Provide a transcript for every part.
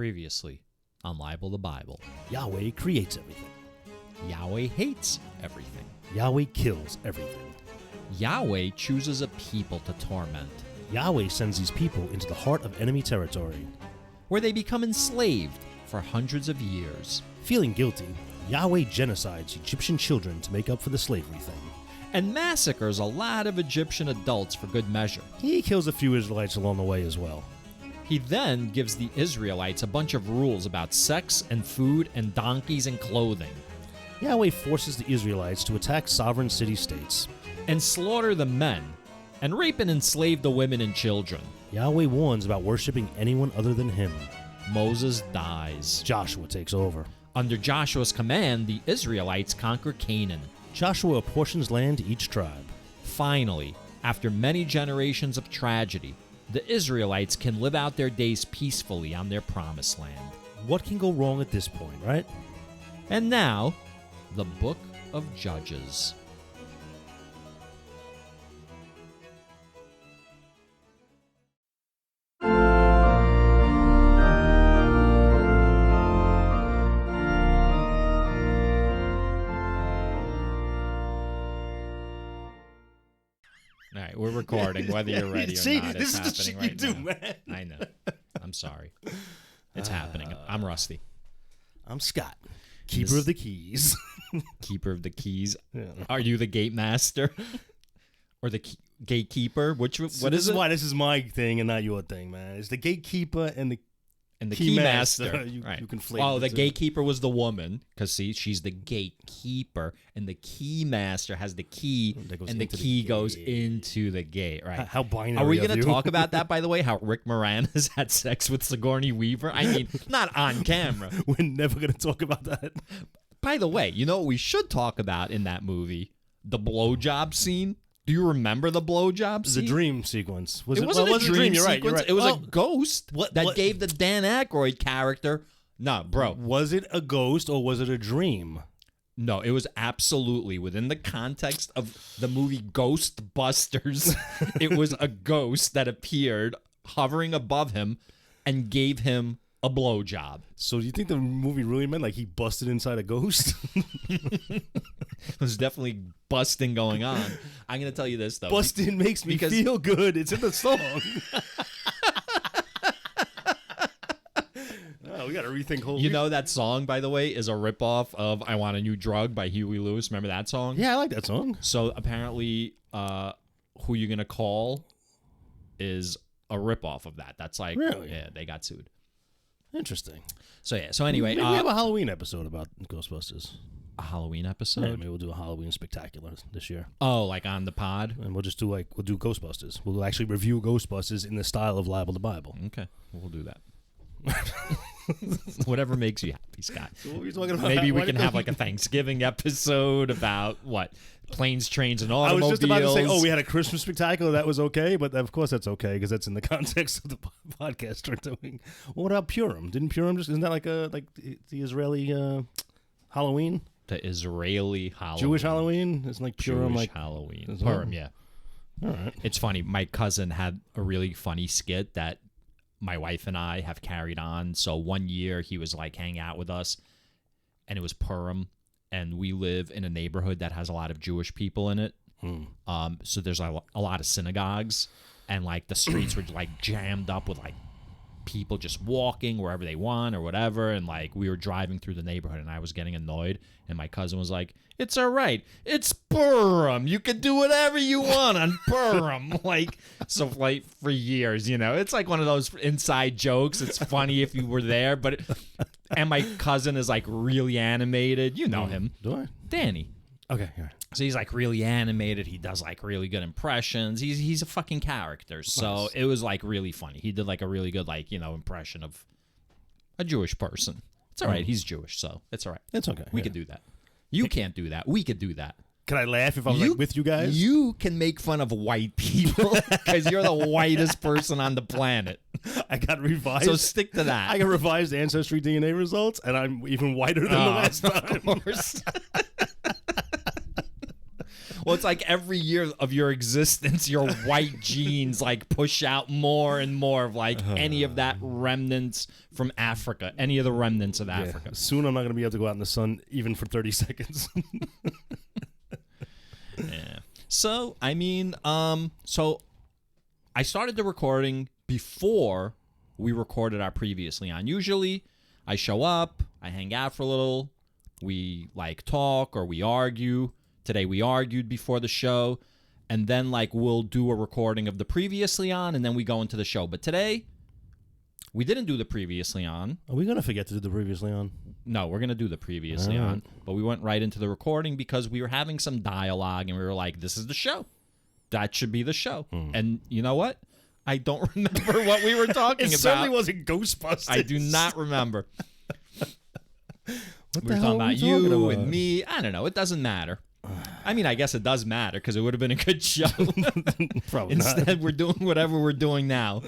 Previously on Libel the Bible. Yahweh creates everything. Yahweh hates everything. Yahweh kills everything. Yahweh chooses a people to torment, Yahweh sends these people into the heart of enemy territory. where they become enslaved for hundreds of years, Feeling guilty, Yahweh genocides Egyptian children to make up for the slavery thing. and massacres a lot of Egyptian adults for good measure. He kills a few Israelites along the way as well. He then gives the Israelites a bunch of rules about sex and food and donkeys and clothing, Yahweh forces the Israelites to attack sovereign city-states. and slaughter the men, and rape and enslave the women and children. Yahweh warns about worshiping anyone other than him. Moses dies. Joshua takes over. Under Joshua's command, the Israelites conquer Canaan. Joshua apportions land to each tribe. Finally, after many generations of tragedy, the Israelites can live out their days peacefully on their promised land. What can go wrong at this point, right? And now, the Book of Judges. All right, we're recording, whether you're ready or See, not. this It's is the shit happening you right do, now. man. I know. I'm sorry. It's happening. I'm Rusty, I'm Scott, keeper of the keys. keeper of the keys. Yeah. Are you the gate master or the gatekeeper? What is This is it? why this is my thing and not your thing, man. It's the gatekeeper and the And the key key master. master. You Right. conflate Well, the the two. gatekeeper was the woman, because see, she's the gatekeeper, and the key master has the key, That goes and the into the key goes gate. into the gate. Right? How binary Are we of going to you. talk about that, by the way? How Rick Moranis had sex with Sigourney Weaver? I mean, not on camera. We're never going to talk about that. By the way, you know what we should talk about in that movie? The blowjob scene. Do you remember the blowjob The scene? dream sequence. It wasn't a dream You're right. sequence. You're right. It was Well, a ghost that gave the Dan Aykroyd character. No, bro. Was it a ghost or was it a dream? No, it was absolutely within the context of the movie Ghostbusters. It was a ghost that appeared hovering above him and gave him a blowjob. So do you think the movie really meant like he busted inside a ghost? There's definitely busting going on. I'm going to tell you this, though. Busting makes me Because- feel good. It's in the song. Oh, we got to rethink whole. You know that song, by the way, is a ripoff of I Want a New Drug by Huey Lewis. Remember that song? Yeah, I like that song. So apparently, Who You Gonna Call is a ripoff of that. That's like, Really? yeah, they got sued. Interesting. So yeah, so anyway, Maybe we have a Halloween episode about Ghostbusters. a Halloween Yeah, episode. maybe we'll do a Halloween spectacular this year. Oh, like on the pod? And we'll just do we'll do Ghostbusters. We'll actually review Ghostbusters in the style of Libel the Bible. Okay, we'll do that. Whatever makes you happy, Scott. So what were you talking about? Maybe we Why can did- have like a Thanksgiving episode about what? Planes, trains, and I automobiles. was just about to say, oh, we had a Christmas spectacular. That was okay, but of course that's okay because that's in the context of the podcast we're doing. Well, what about Purim? Didn't Purim isn't that like the Israeli Halloween? The Israeli Halloween. Jewish Halloween? It's like Purim, Jewish like Halloween. Is it? Purim, yeah. all right. It's funny. My cousin had a really funny skit that my wife and I have carried on. So one year he was like hanging out with us, and it was Purim, and we live in a neighborhood that has a lot of Jewish people in it. So there's a lot of synagogues, and like the streets were like jammed up with like people just walking wherever they want or whatever. And like we were driving through the neighborhood, and I was getting annoyed, and my cousin was like, "It's all right. It's Purim. You can do whatever you want on Purim." Like, so like for years, you know, it's like one of those inside jokes. It's funny if you were there, but and my cousin is like really animated. You know him, Do I? Danny. Okay, all right. So he's like really animated. He does like really good impressions. He's a fucking character. So Nice. it was like really funny. He did like a really good like, you know, impression of a Jewish person. It's all right. He's Jewish, so it's all right. It's okay. We yeah. could do that. You can't do that. We could do that. Can I laugh if I'm like with you guys? You can make fun of white people because you're the whitest person on the planet. I got revised. So stick to that. I got revised Ancestry DNA results, and I'm even whiter than the last time. Of course. Well, it's like every year of your existence, your white genes like push out more and more of like any of that remnants from Africa, any of the remnants of Africa. Soon I'm not going to be able to go out in the sun even for 30 seconds. Yeah. So, I mean, so I started the recording before we recorded our previously on. Usually I show up, I hang out for a little, we like talk or we argue. Today we argued before the show, and then like we'll do a recording of the previously on, and then we go into the show. But today we didn't do the previously on. Are we going to forget to do the previously on? No, we're going to do the previously on. But we went right into the recording because we were having some dialogue, and we were like, this is the show. That should be the show. And you know what? I don't remember what we were talking about. It certainly wasn't Ghostbusters. I do not remember. What we were talking about you and me. I don't know. It doesn't matter. I mean, I guess it does matter because it would have been a good show. Probably Instead, not. we're doing whatever we're doing now.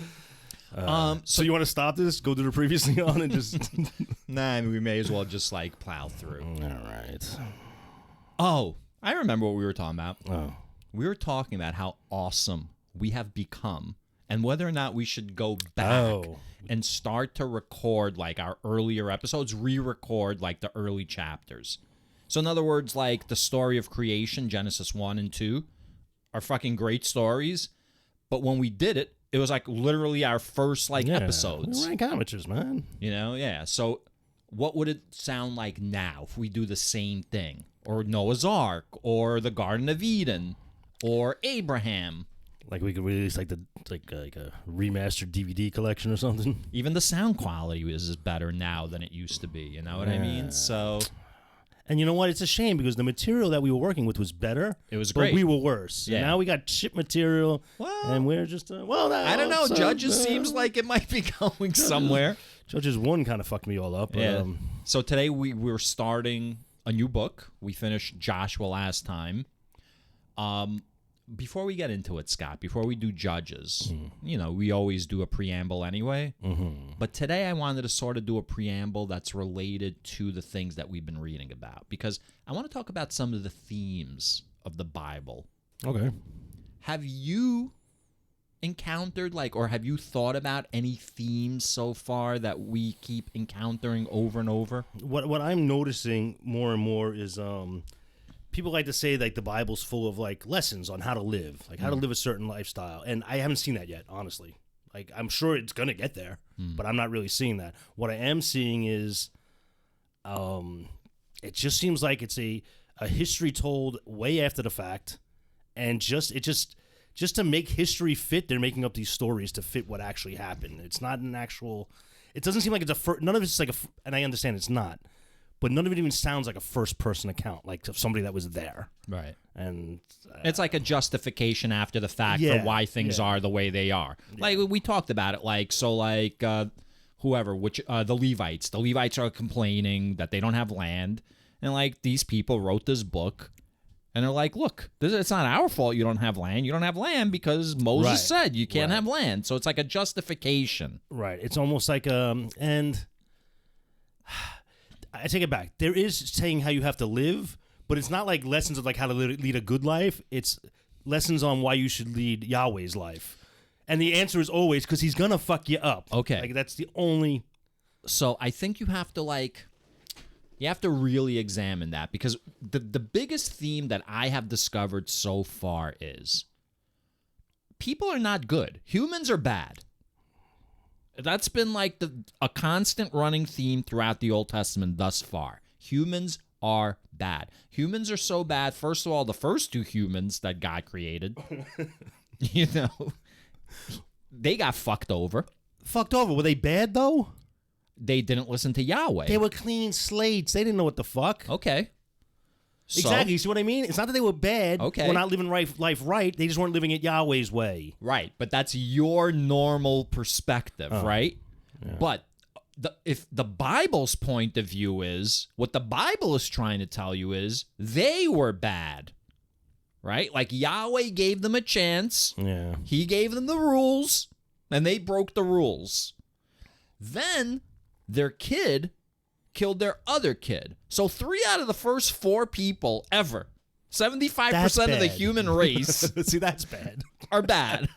So you want to stop this? Go to the previously on and just... Nah, I mean, we may as well just like plow through. All right. Oh, I remember what we were talking about. Oh. We were talking about how awesome we have become and whether or not we should go back and start to record like our earlier episodes, re-record like the early chapters. So in other words, like the story of creation, Genesis 1 and 2, are fucking great stories. But when we did it, it was like literally our first like episodes. We're rank amateurs, man. You know, yeah. So what would it sound like now if we do the same thing? Or Noah's Ark, or the Garden of Eden, or Abraham. Like we could release like a remastered DVD collection or something. Even the sound quality is better now than it used to be. You know what I mean? So, and you know what? It's a shame because the material that we were working with was better. It was great. But we were worse. Yeah. And now we got shit material, and we're just I don't know. Judges seems like it might be going somewhere. Judges 1 kind of fucked me all up. But, yeah. So today we're starting a new book. We finished Joshua last time. Before we get into it, Scott, before we do Judges, you know, we always do a preamble anyway. But today I wanted to sort of do a preamble that's related to the things that we've been reading about, because I want to talk about some of the themes of the Bible. Okay. Have you encountered, like, or have you thought about any themes so far that we keep encountering over and over? What I'm noticing more and more is people like to say like the Bible's full of like lessons on how to live, like how to live a certain lifestyle, and I haven't seen that yet, honestly. Like I'm sure it's gonna get there, but I'm not really seeing that. What I am seeing is, it just seems like it's a history told way after the fact, and just to make history fit, they're making up these stories to fit what actually happened. It's not an actual. It doesn't seem like it's none of it's like and I understand it's not. But none of it even sounds like a first-person account, like of somebody that was there. Right. And it's like a justification after the fact for why things are the way they are. Yeah. Like we talked about it, like whoever, the Levites. The Levites are complaining that they don't have land, and like these people wrote this book, and they're like, "Look, it's not our fault you don't have land. You don't have land because Moses said you can't have land." So it's like a justification. Right. It's almost like and. I take it back. There is saying how you have to live, but it's not like lessons of like how to lead a good life. It's lessons on why you should lead Yahweh's life. And the answer is always because he's going to fuck you up. Okay. Like that's the only... So I think you have to really examine that, because the biggest theme that I have discovered so far is people are not good. Humans are bad. That's been like a constant running theme throughout the Old Testament thus far. Humans are bad. Humans are so bad. First of all, the first 2 humans that God created, you know, they got fucked over. Fucked over? Were they bad, though? They didn't listen to Yahweh. They were clean slates. They didn't know what the fuck. Okay. Exactly. You see what I mean? It's not that they were bad. Okay. We're not living life right. They just weren't living it Yahweh's way. Right. But that's your normal perspective, right? Yeah. But if the Bible's point of view is, what the Bible is trying to tell you is, they were bad. Right? Like Yahweh gave them a chance. Yeah. He gave them the rules, and they broke the rules. Then their kid killed their other kid. So 3 out of the first 4 people ever 75% of the bad. human race See, that's bad. are bad.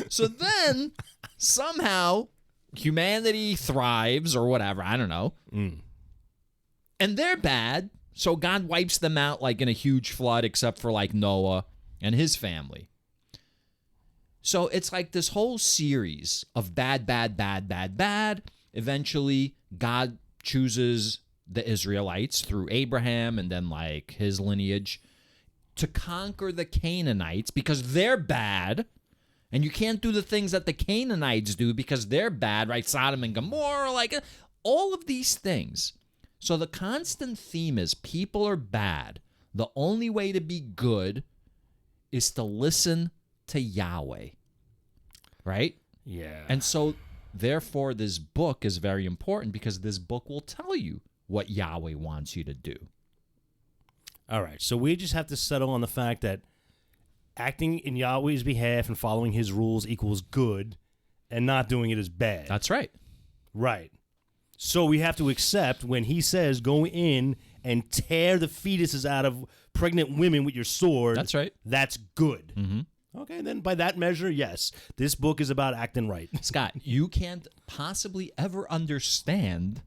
So then somehow humanity thrives or whatever. I don't know. And they're bad. So God wipes them out like in a huge flood, except for like Noah and his family. So it's like this whole series of bad, bad, bad, bad, bad. Eventually, God chooses the Israelites through Abraham and then like his lineage to conquer the Canaanites because they're bad. And you can't do the things that the Canaanites do because they're bad, right? Sodom and Gomorrah, like all of these things. So the constant theme is people are bad. The only way to be good is to listen to Yahweh, right? Yeah. And so, therefore, this book is very important because this book will tell you what Yahweh wants you to do. All right. So we just have to settle on the fact that acting in Yahweh's behalf and following his rules equals good, and not doing it is bad. That's right. Right. So we have to accept when he says go in and tear the fetuses out of pregnant women with your sword. That's right. That's good. Mm-hmm. Okay, then by that measure, yes, this book is about acting right. Scott, you can't possibly ever understand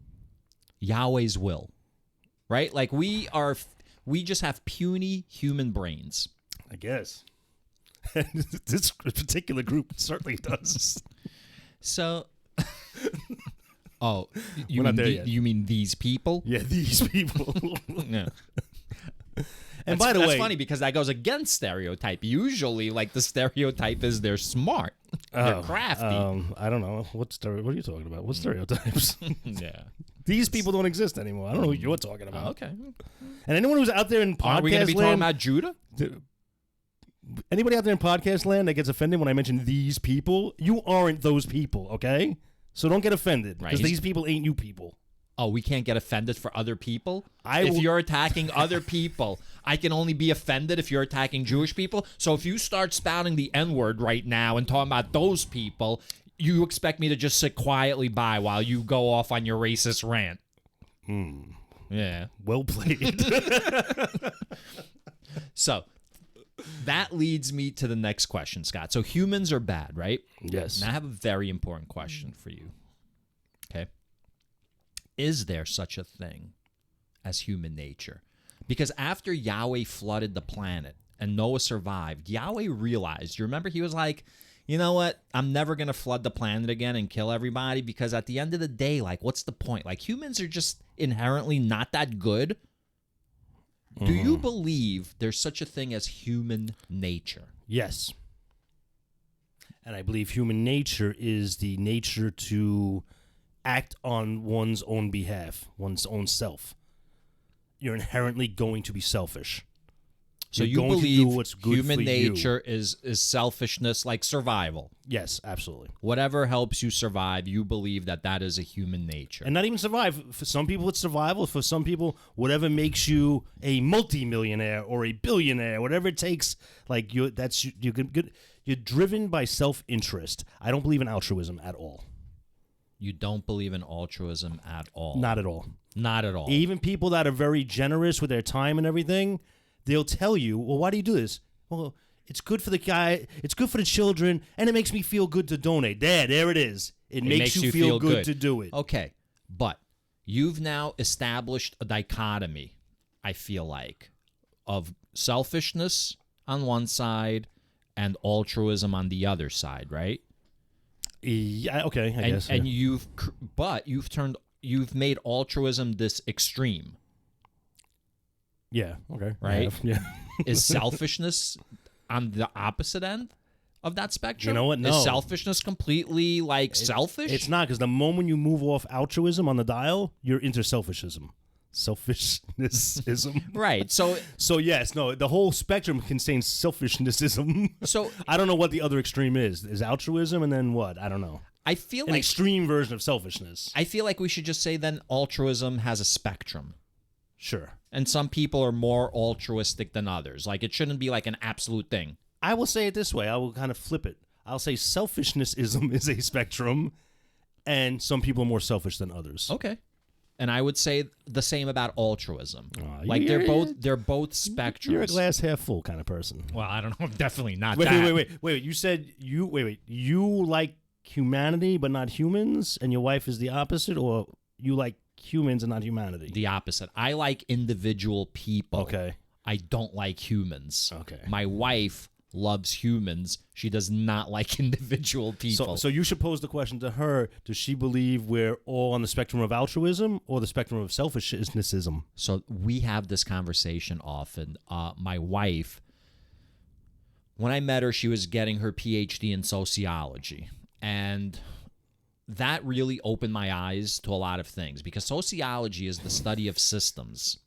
Yahweh's will, right? Like we just have puny human brains. I guess. This particular group certainly does. So, oh, you We're not mean there yet. you mean these people? Yeah, these people. Yeah. And by the that's way, funny because that goes against stereotype. Usually, like the stereotype is they're smart, they're crafty. I don't know what are you talking about? What stereotypes? Yeah. These people don't exist anymore. I don't know who you're talking about. Okay. And anyone who's out there in Are we going podcast to be talking land, about Judah? anybody out there in podcast land that gets offended when I mention these people, you aren't those people, okay? So don't get offended because Right. these people ain't you people. Oh, we can't get offended for other people? I if will- you're attacking other people, I can only be offended if you're attacking Jewish people. So if you start spouting the N-word right now and talking about those people, you expect me to just sit quietly by while you go off on your racist rant. Yeah. Well played. So that leads me to the next question, Scott. So humans are bad, right? Yes. And I have a very important question for you. Okay. Is there such a thing as human nature? Because after Yahweh flooded the planet and Noah survived, Yahweh realized, you remember he was like, you know what? I'm never going to flood the planet again and kill everybody because at the end of the day, like, what's the point? Like, humans are just inherently not that good. Do you believe there's such a thing as human nature? Yes. And I believe human nature is the nature to act on one's own behalf, one's own self. You're inherently going to be selfish. So You're you going to do believe what's good human for nature is selfishness, like survival. Yes, absolutely. Whatever helps you survive, you believe that is a human nature. And not even survive. For some people, it's survival. For some people, whatever makes you a multimillionaire or a billionaire, whatever it takes, like you're driven by self-interest. I don't believe in altruism at all. You don't believe in altruism at all. Not at all. Not at all. Even people that are very generous with their time and everything, they'll tell you, well, why do you do this? Well, it's good for the guy, it's good for the children, and it makes me feel good to donate. There it is. It makes you feel good to do it. Okay, but you've now established a dichotomy, I feel like, of selfishness on one side and altruism on the other side, right? Yeah, okay, I guess. And yeah. you've made altruism this extreme. Yeah, okay. Right? Yeah. Is selfishness on the opposite end of that spectrum? You know what? No. Is selfishness completely selfish? It's not, because the moment you move off altruism on the dial, you're into selfishism. Selfishnessism. Right. So yes, no, the whole spectrum contains selfishnessism. So I don't know what the other extreme is. Is altruism and then what? I don't know. I feel An like extreme version of selfishness. I feel like we should just say then altruism has a spectrum. Sure. And some people are more altruistic than others. Like it shouldn't be like an absolute thing. I will say it this way. I will kind of flip it. I'll say selfishnessism is a spectrum, and some people are more selfish than others. Okay. And I would say the same about altruism. Like they're both spectrums. You're a glass half full kind of person. Well, I don't know. Definitely not Wait, that. wait. You said you like humanity but not humans, and your wife is the opposite, or you like humans and not humanity? The opposite. I like individual people. Okay. I don't like humans. Okay. My wife loves humans. She does not like individual people. So you should pose the question to her: does she believe we're all on the spectrum of altruism or the spectrum of selfishnessism? So we have this conversation often. My wife, when I met her, she was getting her PhD in sociology, and that really opened my eyes to a lot of things, because sociology is the study of systems.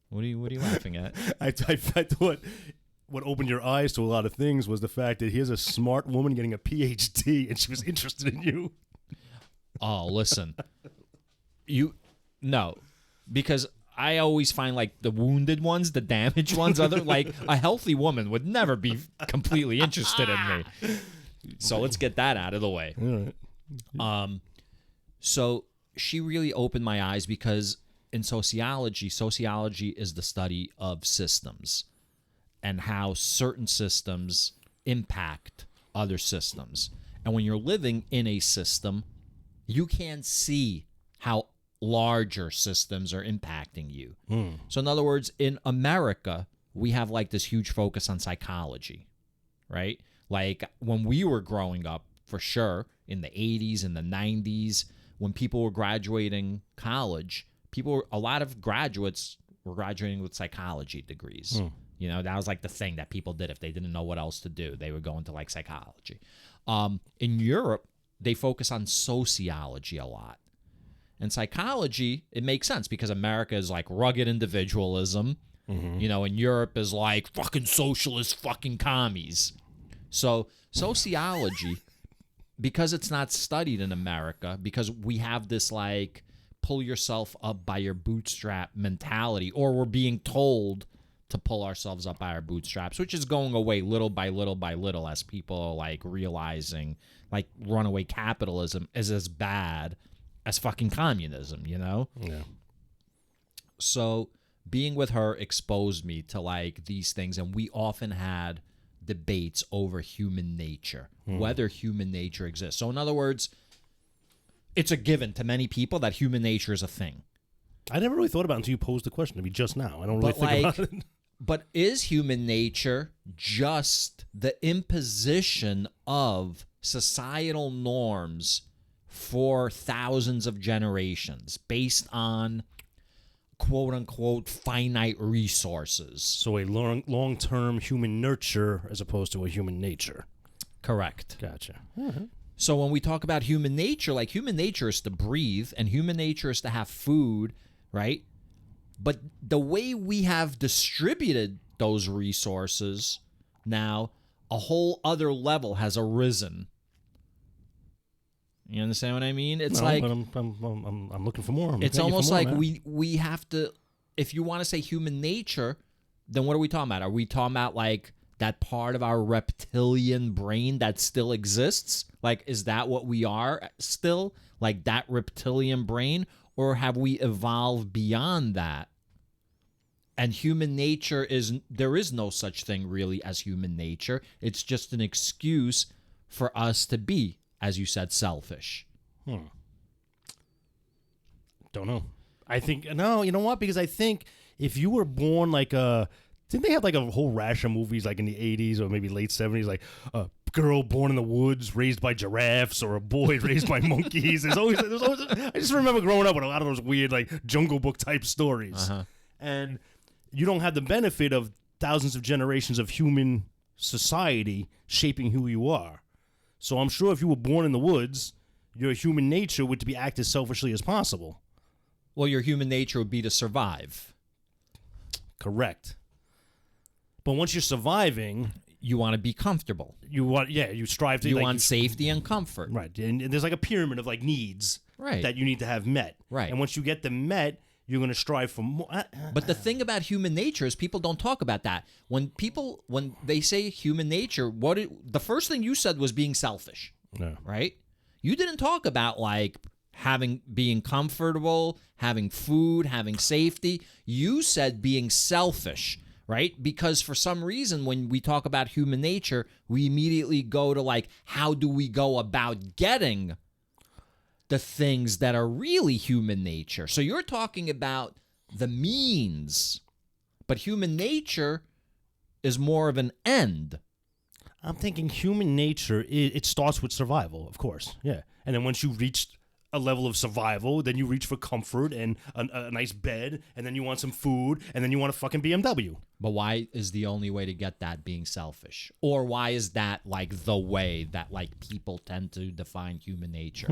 What are you laughing at? I thought what opened your eyes to a lot of things was the fact that here's a smart woman getting a PhD and she was interested in you. Oh, listen. No, because I always find like the wounded ones, the damaged ones, like a healthy woman would never be completely interested in me. So let's get that out of the way. All right. So she really opened my eyes, because in sociology is the study of systems and how certain systems impact other systems. And when you're living in a system, you can see how larger systems are impacting you. So in other words, in America, we have like this huge focus on psychology, right? Like when we were growing up, for sure, in the 80s and the 90s, when people were graduating college, a lot of graduates were graduating with psychology degrees. You know, that was like the thing that people did if they didn't know what else to do. They would go into like psychology. In Europe, they focus on sociology a lot. And psychology, it makes sense because America is like rugged individualism. You know, and Europe is like fucking socialist fucking commies. So sociology, because it's not studied in America, because we have this like pull yourself up by your bootstrap mentality, or we're being told to pull ourselves up by our bootstraps, which is going away little by little by little as people are like realizing like runaway capitalism is as bad as fucking communism, you know? Yeah. So being with her exposed me to like these things, and we often had debates over human nature, whether human nature exists. So in other words, it's a given to many people that human nature is a thing. I never really thought about it until you posed the question to me just now. I don't really think about it. But is human nature just the imposition of societal norms for thousands of generations based on quote-unquote finite resources? So a long-term human nurture as opposed to a human nature. Correct. Gotcha. So when we talk about human nature, like human nature is to breathe and human nature is to have food, right? But the way we have distributed those resources now, a whole other level has arisen. You understand what I mean? It's like but I'm looking for more. It's almost like we have to. If you want to say human nature, then what are we talking about? Are we talking about like that part of our reptilian brain that still exists? Like, is that what we are still? Like that reptilian brain? Or have we evolved beyond that? And human nature there is no such thing really as human nature. It's just an excuse for us to be, as you said, selfish. Don't know. I think, no, you know what? Because I think if you were born like didn't they have like a whole rash of movies like in the 80s or maybe late 70s, like a girl born in the woods raised by giraffes or a boy raised by monkeys? There's always, I just remember growing up with a lot of those weird like Jungle Book type stories. And you don't have the benefit of thousands of generations of human society shaping who you are. So I'm sure if you were born in the woods, your human nature would be act as selfishly as possible. Well, your human nature would be to survive. Correct. But once you're surviving, you want to be comfortable. You strive to. You want safety and comfort. Right. And there's like a pyramid of like needs that you need to have met. Right. And once you get them met, you're going to strive for more. But the thing about human nature is people don't talk about that. When they say human nature, the first thing you said was being selfish. No. Right? You didn't talk about like being comfortable, having food, having safety. You said being selfish, right? Because for some reason, when we talk about human nature, we immediately go to like, how do we go about getting the things that are really human nature? So you're talking about the means, but human nature is more of an end. I'm thinking human nature, it starts with survival, of course. Yeah. And then once you reach a level of survival, then you reach for comfort and a nice bed, and then you want some food, and then you want a fucking BMW. But why is the only way to get that being selfish? Or why is that like the way that like people tend to define human nature?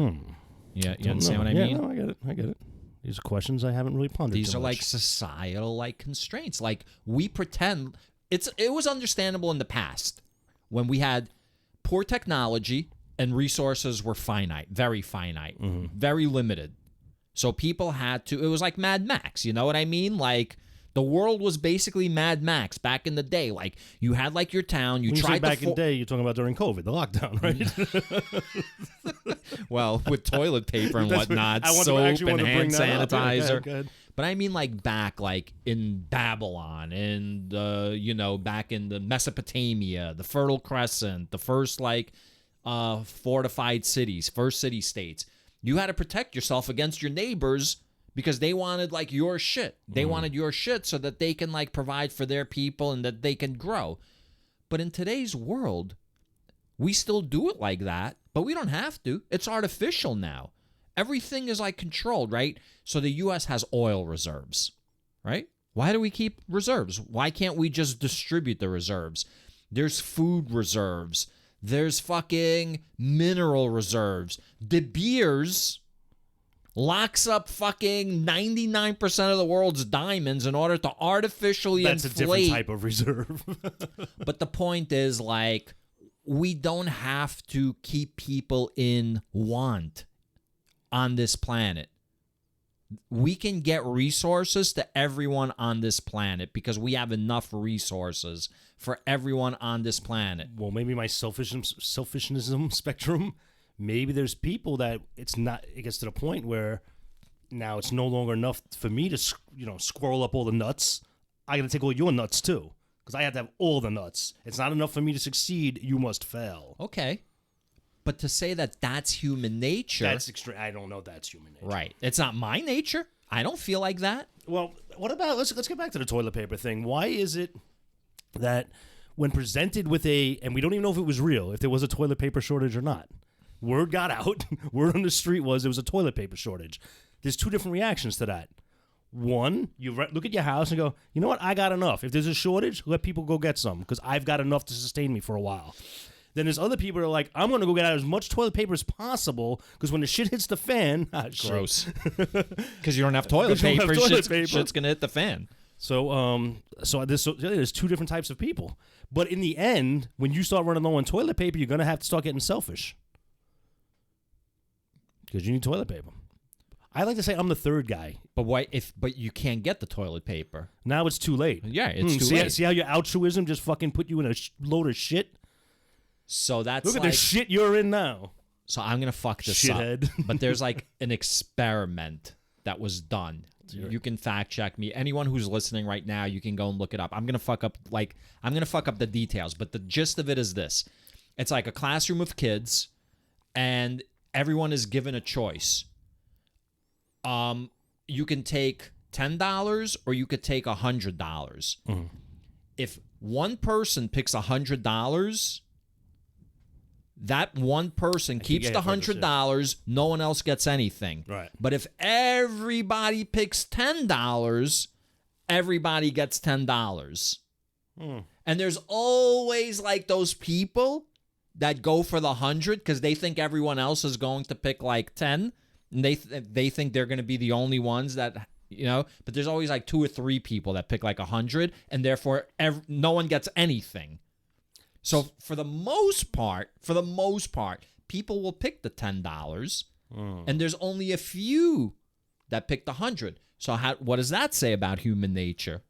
Yeah, you understand what I mean? No, I get it. These are questions I haven't really pondered. These too are much. like societal like constraints. Like we pretend it was understandable in the past when we had poor technology and resources were finite, very limited. So people had to, it was like Mad Max, you know what I mean? Like the world was basically Mad Max back in the day. Like you had like your town, you when tried you say back in the day, you're talking about during COVID, the lockdown, right? Well, with toilet paper and whatnot, soap and hand sanitizer. Yeah, but I mean like back like in Babylon and, back in the Mesopotamia, the Fertile Crescent, the first like fortified cities, first city-states. You had to protect yourself against your neighbors because they wanted like your shit. They wanted your shit so that they can like provide for their people and that they can grow. But in today's world, we still do it like that, but we don't have to. It's artificial now. Everything is like controlled, right? So the U.S. has oil reserves, right? Why do we keep reserves? Why can't we just distribute the reserves? There's food reserves. There's fucking mineral reserves. De Beers locks up fucking 99% of the world's diamonds in order to artificially That's inflate. a different type of reserve. But the point is, like, we don't have to keep people in want on this planet. We can get resources to everyone on this planet because we have enough resources for everyone on this planet. Well, maybe my selfishism spectrum, maybe there's people that it gets to the point where now it's no longer enough for me to, squirrel up all the nuts. I got to take all your nuts too because I have to have all the nuts. It's not enough for me to succeed. You must fail. Okay. But to say that that's human nature. That's extreme. I don't know that's human nature. Right. It's not my nature. I don't feel like that. Well, what about, let's get back to the toilet paper thing. Why is it that when presented with and we don't even know if it was real, if there was a toilet paper shortage or not, word got out, word on the street was there was a toilet paper shortage. There's two different reactions to that. One, you look at your house and go, you know what, I got enough. If there's a shortage, let people go get some because I've got enough to sustain me for a while. Then there's other people that are like, I'm going to go get out as much toilet paper as possible because when the shit hits the fan... Gross. Because you don't have toilet paper. Shit's going to hit the fan. So there's two different types of people. But in the end, when you start running low on toilet paper, you're going to have to start getting selfish. Because you need toilet paper. I like to say I'm the third guy. But why? But you can't get the toilet paper. Now it's too late. Yeah, it's too late. See how your altruism just fucking put you in a load of shit? So that's look at the shit you're in now. So I'm gonna fuck this Shithead. up. But there's like an experiment that was done. You can fact check me. Anyone who's listening right now, you can go and look it up. I'm gonna fuck up the details, but the gist of it is this: it's like a classroom of kids, and everyone is given a choice. You can take $10 or you could take $100. Mm-hmm. If one person picks $100. That one person keeps the $100. No one else gets anything. Right. But if everybody picks $10, everybody gets $10. And there's always like those people that go for the 100 because they think everyone else is going to pick like 10, and they think they're going to be the only ones that But there's always like 2 or 3 people that pick like 100, and therefore no one gets anything. So for the most part, people will pick the $10, and there's only a few that pick the 100. So what does that say about human nature?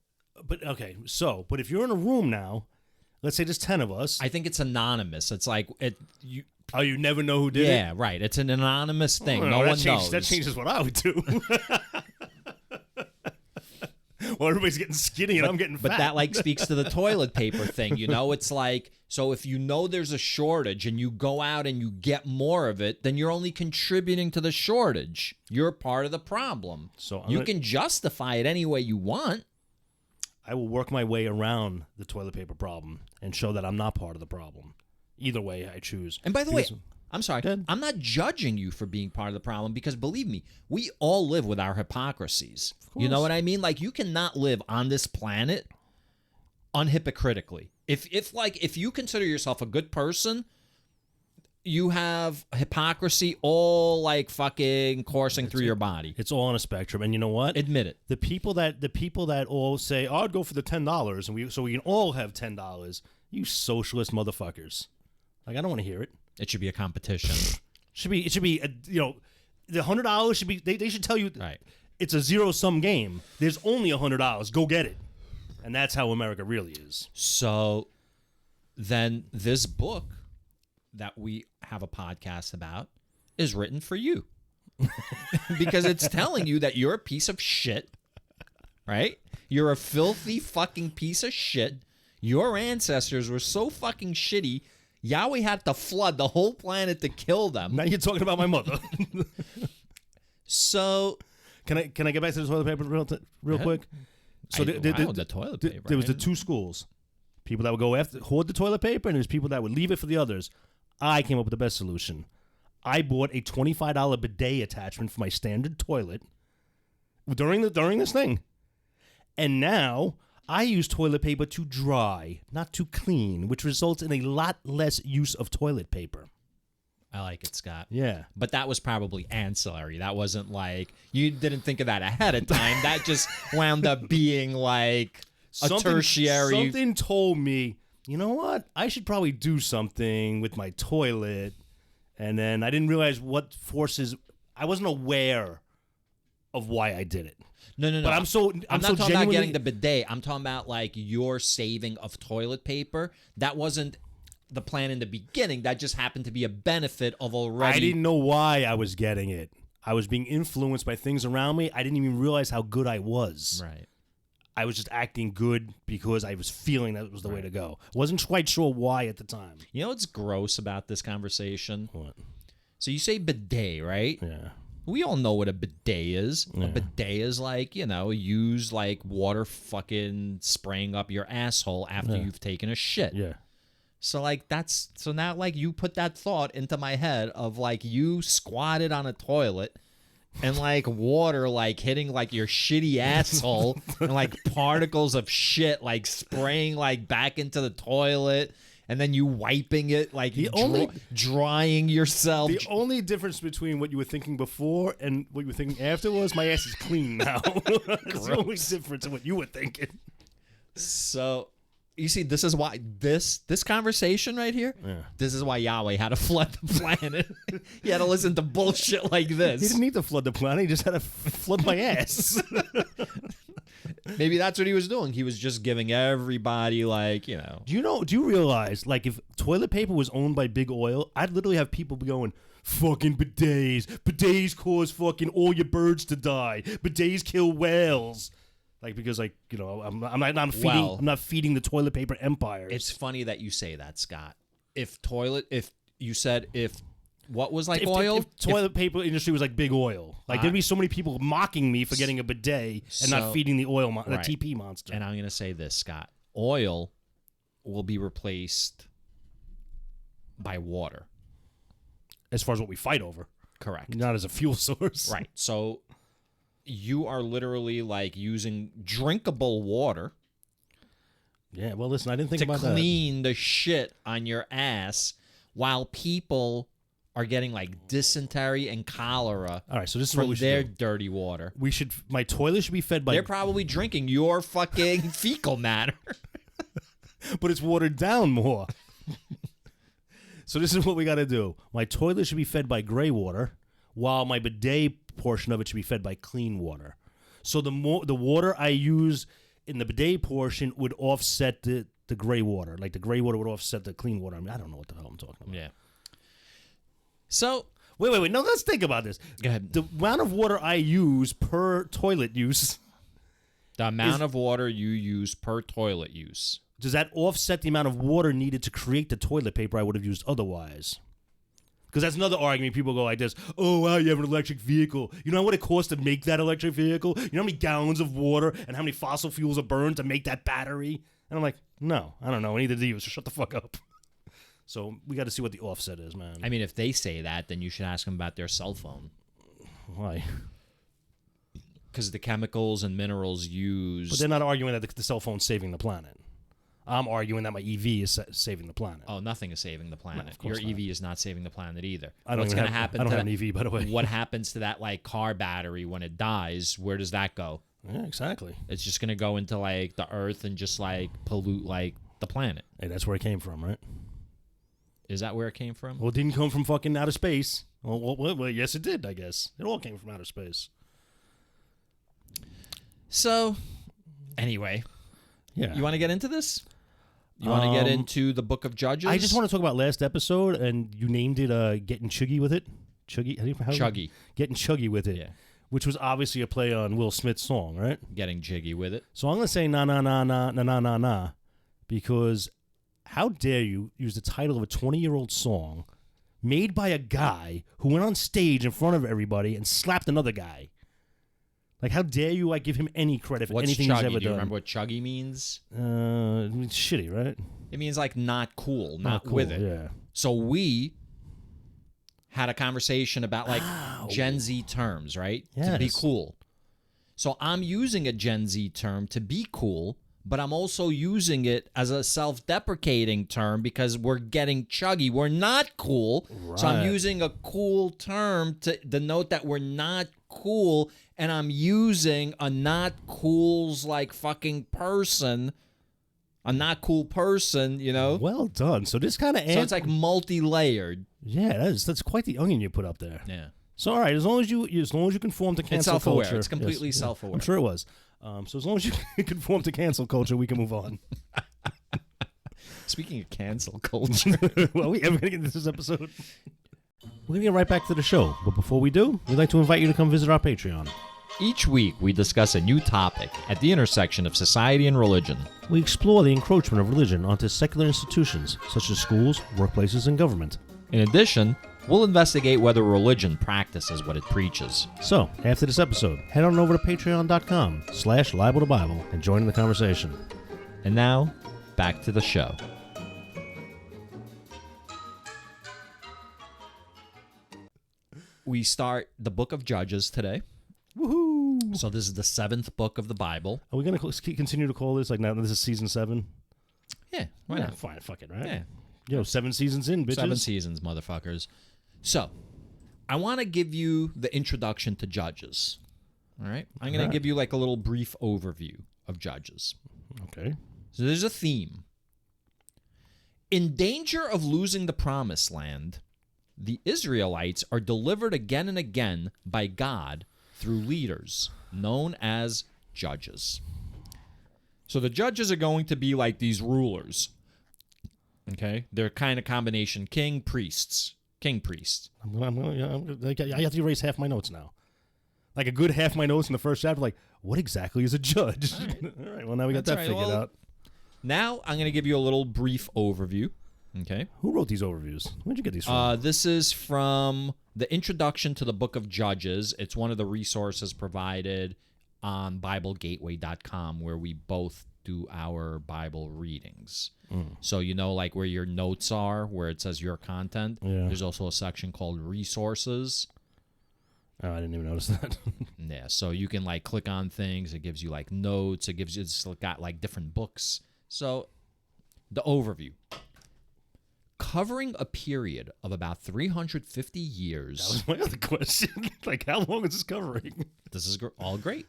But if you're in a room now, let's say there's 10 of us. I think it's anonymous. It's like Oh, you never know who did it? Yeah, right. It's an anonymous thing. Oh, No one knows. That changes what I would do. Well, everybody's getting skinny and I'm getting fat. But that like speaks to the toilet paper thing, you know? It's like, so if you know there's a shortage and you go out and you get more of it, then you're only contributing to the shortage. You're part of the problem. So you can justify it any way you want. I will work my way around the toilet paper problem and show that I'm not part of the problem. Either way I choose. And by the way, I'm sorry, Good. I'm not judging you for being part of the problem because believe me, we all live with our hypocrisies. You know what I mean? Like you cannot live on this planet unhypocritically. If you consider yourself a good person, you have hypocrisy all like fucking coursing through your body. It's all on a spectrum, and you know what? Admit it. The people that all say, "Oh, I'd go for the $10," and so we can all have $10. You socialist motherfuckers! Like I don't want to hear it. It should be a competition. It should be the $100 should be. They should tell you Right. It's a zero-sum game. There's only $100. Go get it, and that's how America really is. So then this book that we have a podcast about is written for you because it's telling you that you're a piece of shit, right? You're a filthy fucking piece of shit. Your ancestors were so fucking shitty, Yahweh had to flood the whole planet to kill them. Now you're talking about my mother. So can I get back to the toilet paper real quick? So the toilet paper. There was the two schools. People that would go after hoard the toilet paper, and there's people that would leave it for the others. I came up with the best solution. I bought a $25 bidet attachment for my standard toilet during this thing. And now I use toilet paper to dry, not to clean, which results in a lot less use of toilet paper. I like it, Scott. Yeah. But that was probably ancillary. That wasn't like, you didn't think of that ahead of time. That just wound up being like a tertiary. Something told me, you know what? I should probably do something with my toilet. And then I didn't realize what forces. I wasn't aware of why I did it. No. But I'm not so talking genuinely about getting the bidet. I'm talking about like your saving of toilet paper. That wasn't the plan in the beginning. That just happened to be a benefit of already. I didn't know why I was getting it. I was being influenced by things around me. I didn't even realize how good I was. Right. I was just acting good because I was feeling that was the way to go. Wasn't quite sure why at the time. You know what's gross about this conversation? What? So you say bidet, right? Yeah. We all know what a bidet is. Yeah. A bidet is like, use like water fucking spraying up your asshole after you've taken a shit. Yeah. So like so now like you put that thought into my head of like you squatted on a toilet and like water like hitting like your shitty asshole and like particles of shit like spraying like back into the toilet and then you wiping it like drying yourself. The only difference between what you were thinking before and what you were thinking after was my ass is clean now. That's the only difference in what you were thinking. So you see, this is why this conversation right here, this is why Yahweh had to flood the planet. He had to listen to bullshit like this. He didn't need to flood the planet. He just had to flood my ass. Maybe that's what he was doing. He was just giving everybody like, Do you realize, like, if toilet paper was owned by Big Oil, I'd literally have people going, fucking bidets. Bidets cause fucking all your birds to die. Bidets kill whales. Like, because, like, I'm not feeding the toilet paper empires. It's funny that you say that, Scott. What was like oil? If toilet paper industry was like Big Oil. Like, there'd be so many people mocking me for getting a bidet and not feeding the oil, the TP monster. And I'm going to say this, Scott. Oil will be replaced by water. As far as what we fight over. Correct. Not as a fuel source. Right. So you are literally like using drinkable water. Yeah, well, listen, I didn't think about that. To clean the shit on your ass while people are getting like dysentery and cholera. All right, so this is from what we should their do. dirty water. My toilet should be fed by. They're probably drinking your fucking fecal matter. But it's watered down more. So this is what we got to do. My toilet should be fed by gray water, while my bidet portion of it should be fed by clean water. So the water I use in the bidet portion would offset the gray water. Like the gray water would offset the clean water. I mean, I don't know what the hell I'm talking about. Yeah. So Wait. No, let's think about this. go ahead. The amount of water I use per toilet use, The amount of water you use per toilet use. does that offset the amount of water needed to create the toilet paper I would have used otherwise? Because that's another argument. People go like this, oh, wow, you have an electric vehicle. You know what it costs to make that electric vehicle? You know how many gallons of water and how many fossil fuels are burned to make that battery? And I'm like, no, I don't know. Neither do you, so shut the fuck up. So we got to see what the offset is, man. I mean, if they say that, then you should ask them about their cell phone. Why? Because the chemicals and minerals used... But they're not arguing that the cell phone's saving the planet. I'm arguing that my EV is saving the planet. Oh, nothing is saving the planet. No, of course Your not. EV is not saving the planet either. I don't What's going to happen? I don't to have that, an EV, by the way. What happens to that like car battery when it dies? Where does that go? Yeah, exactly. It's just going to go into like the earth and just like pollute like the planet. Hey, that's where it came from, right? Is that where it came from? Well, it didn't come from fucking outer space. Well, yes, it did, I guess. It all came from outer space. So, anyway, Yeah. you want to get into this? You want to get into the Book of Judges? I just want to talk about last episode, and you named it "Getting Chuggy with It." Chuggy, Chuggy. Getting chuggy with it, Yeah. which was obviously a play on Will Smith's song, right? Getting jiggy with it. So I'm gonna say na na na na na na na na, because how dare you use the title of a 20-year-old song made by a guy who went on stage in front of everybody and slapped another guy? Like, how dare you give him any credit for What's anything chuggy? he's ever Do you done? remember what chuggy means? It's shitty, right? It means like not cool, not cool, with it. Yeah. So we had a conversation about like Gen Z terms, right? To be Yes. cool. So I'm using a Gen Z term to be cool, but I'm also using it as a self-deprecating term because we're getting chuggy. We're not cool. So I'm Right. using a cool term to denote that we're not cool, and I'm using a not cool's like fucking person, a not cool person, you know? Well done. So this kind of So it's like multi-layered. yeah, that's quite the onion you put up there. Yeah. So all right, as long as you conform to It's cancel self-aware. culture, It's completely yes, self-aware. I'm sure it was. So as long as you conform to cancel culture, we can move on. Speaking of cancel culture. Well, we ever gonna get into this episode? We're gonna get right back to the show, but before we do, we'd like to invite you to come visit our Patreon. Each week, we discuss a new topic at the intersection of society and religion. We explore the encroachment of religion onto secular institutions such as schools, workplaces, and government. In addition, we'll investigate whether religion practices what it preaches. So, after this episode, head on over to patreon.com/Libel to Bible and join in the conversation. And now, back to the show. We start the book of Judges today. Woohoo! So this is the 7th book of the Bible. Are we gonna continue to call this like now? This is season 7. Yeah, why Yeah, not? fine, fuck it, right? Yeah. Yo, 7 seasons in, bitches. 7 seasons, motherfuckers. So, I want to give you the introduction to Judges. All right? I'm going to give you like a little brief overview of Judges. Okay. So there's a theme. In danger of losing the promised land, the Israelites are delivered again and again by God through leaders known as judges. So the judges are going to be like these rulers. Okay? They're kind of combination king, priests. King, priest. I have to erase half my notes now. Like a good half my notes in the first chapter, like, what exactly is a judge? All right, well, now we got That's that right. figured Well, out. Now I'm going to give you a little brief overview. Okay? Who wrote these overviews? Where'd you get these from? This is from the introduction to the book of Judges. It's one of the resources provided on BibleGateway.com where we both do our Bible readings. So you know, like where your notes are, where it says your content, Yeah. there's also a section called resources. Oh, I didn't even notice that. Yeah, so you can like click on things. It gives you like notes. It gives you, it's got like different books. So the overview. Covering a period of about 350 years. That was my other question. Like, how long is this covering? This is all great.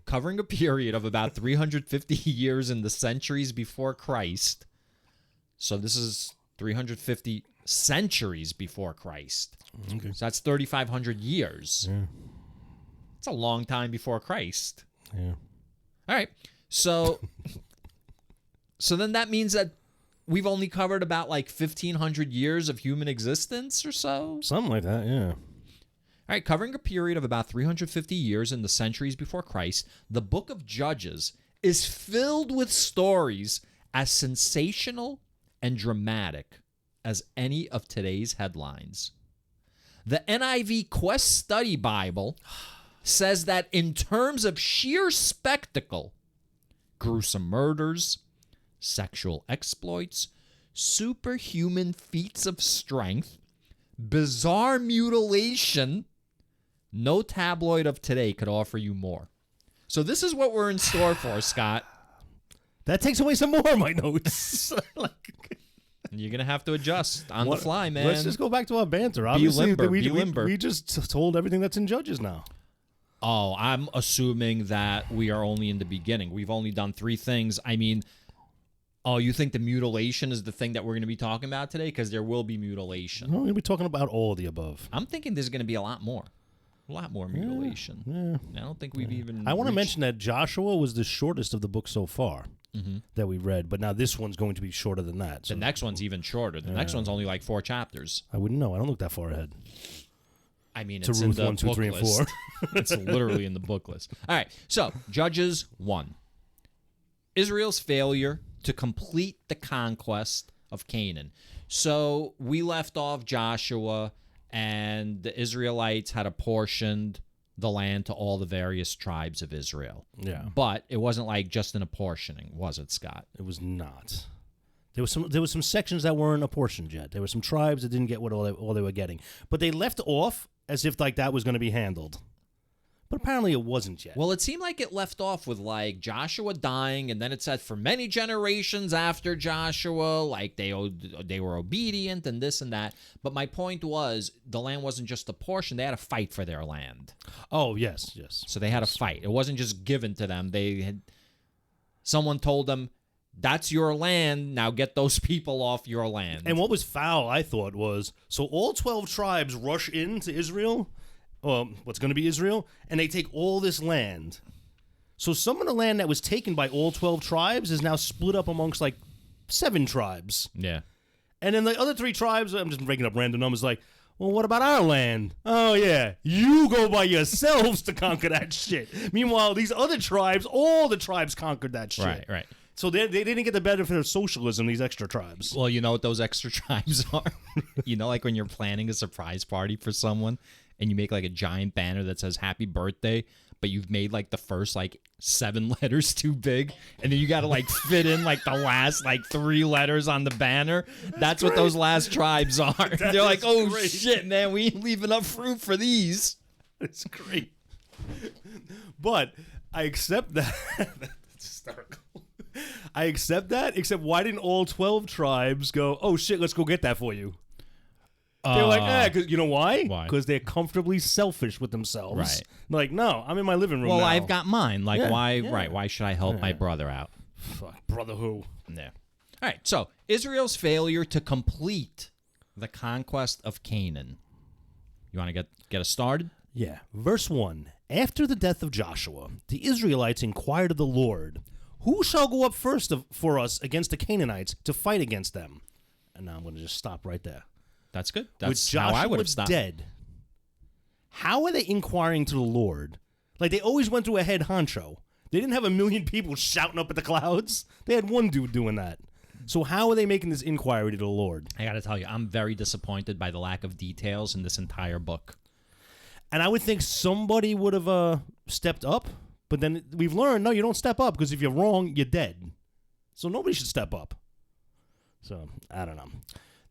Covering a period of about 350 years in the centuries before Christ. So this is 350 centuries before Christ. Okay. So that's 3,500 years. Yeah. It's a long time before Christ. Yeah. All right. So then that means that we've only covered about like 1,500 years of human existence or so. Something like that, yeah. All right, covering a period of about 350 years in the centuries before Christ, the book of Judges is filled with stories as sensational and dramatic as any of today's headlines. The NIV Quest Study Bible says that in terms of sheer spectacle, gruesome murders, sexual exploits, superhuman feats of strength, bizarre mutilation, no tabloid of today could offer you more. So this is what we're in store for, Scott. That takes away some more of my notes. You're going to have to adjust on the fly, man. Let's just go back to our banter. Obviously, be limber. We just told everything that's in Judges now. Oh, I'm assuming that we are only in the beginning. We've only done 3 things. I mean, oh, you think the mutilation is the thing that we're going to be talking about today? Because there will be mutilation. No, we're going to be talking about all of the above. I'm thinking there's going to be a lot more. A lot more mutilation. Yeah. I don't think we've even I want to mention that Joshua was the shortest of the books so far that we read, but now this one's going to be shorter than that. So the next one's even shorter. The next one's only like 4 chapters. I wouldn't know. I don't look that far ahead. I mean, To it's Ruth in the 1, 2, book 3, and list. 4. It's literally in the book list. All right, so Judges 1. Israel's failure to complete the conquest of Canaan. So we left off Joshua, and the Israelites had apportioned the land to all the various tribes of Israel. Yeah. But it wasn't like just an apportioning, was it, Scott? It was not. There was some sections that weren't apportioned yet. There were some tribes that didn't get what all they were getting. But they left off as if like that was going to be handled. But apparently it wasn't yet. Well, it seemed like it left off with like Joshua dying, and then it said for many generations after Joshua, like they were obedient and this and that. But my point was the land wasn't just a portion; they had to fight for their land. Oh yes. So they had to fight. It wasn't just given to them. Someone told them, "That's your land. Now get those people off your land." And what was foul, I thought, was so all 12 tribes rush into Israel. What's going to be Israel, and they take all this land. So some of the land that was taken by all 12 tribes is now split up amongst like 7 tribes. Yeah. And then the other 3 tribes, I'm just breaking up random numbers, like, well, what about our land? Oh, yeah, you go by yourselves to conquer that shit. Meanwhile, these other tribes, all the tribes conquered that shit. Right. So they didn't get the benefit of socialism, these extra tribes. Well, you know what those extra tribes are? Like when you're planning a surprise party for someone, and you make like a giant banner that says happy birthday, but you've made like the first like 7 letters too big, and then you got to like fit in like the last like 3 letters on the banner. That's what those last tribes are. They're like, oh great. Shit, man, we ain't leave enough room for these. It's great. But I accept that. That's hysterical. I accept that, except why didn't all 12 tribes go, oh shit, let's go get that for you? They're like, cause you know why? Why? Because they're comfortably selfish with themselves. Right. Like, no, I'm in my living room now. Well, I've got mine. Like, Yeah, why? yeah. Right? Why should I help my brother out? Fuck, brother who? Yeah. All right. So Israel's failure to complete the conquest of Canaan. You want to get us started? Yeah. Verse 1. After the death of Joshua, the Israelites inquired of the Lord, who shall go up first for us against the Canaanites to fight against them? And now I'm going to just stop right there. That's good. That's With how I would have Joshua stopped. dead, how are they inquiring to the Lord? Like, they always went through a head honcho. They didn't have a million people shouting up at the clouds. They had one dude doing that. So how are they making this inquiry to the Lord? I got to tell you, I'm very disappointed by the lack of details in this entire book. And I would think somebody would have stepped up, but then we've learned, no, you don't step up, because if you're wrong, you're dead. So nobody should step up. So, I don't know.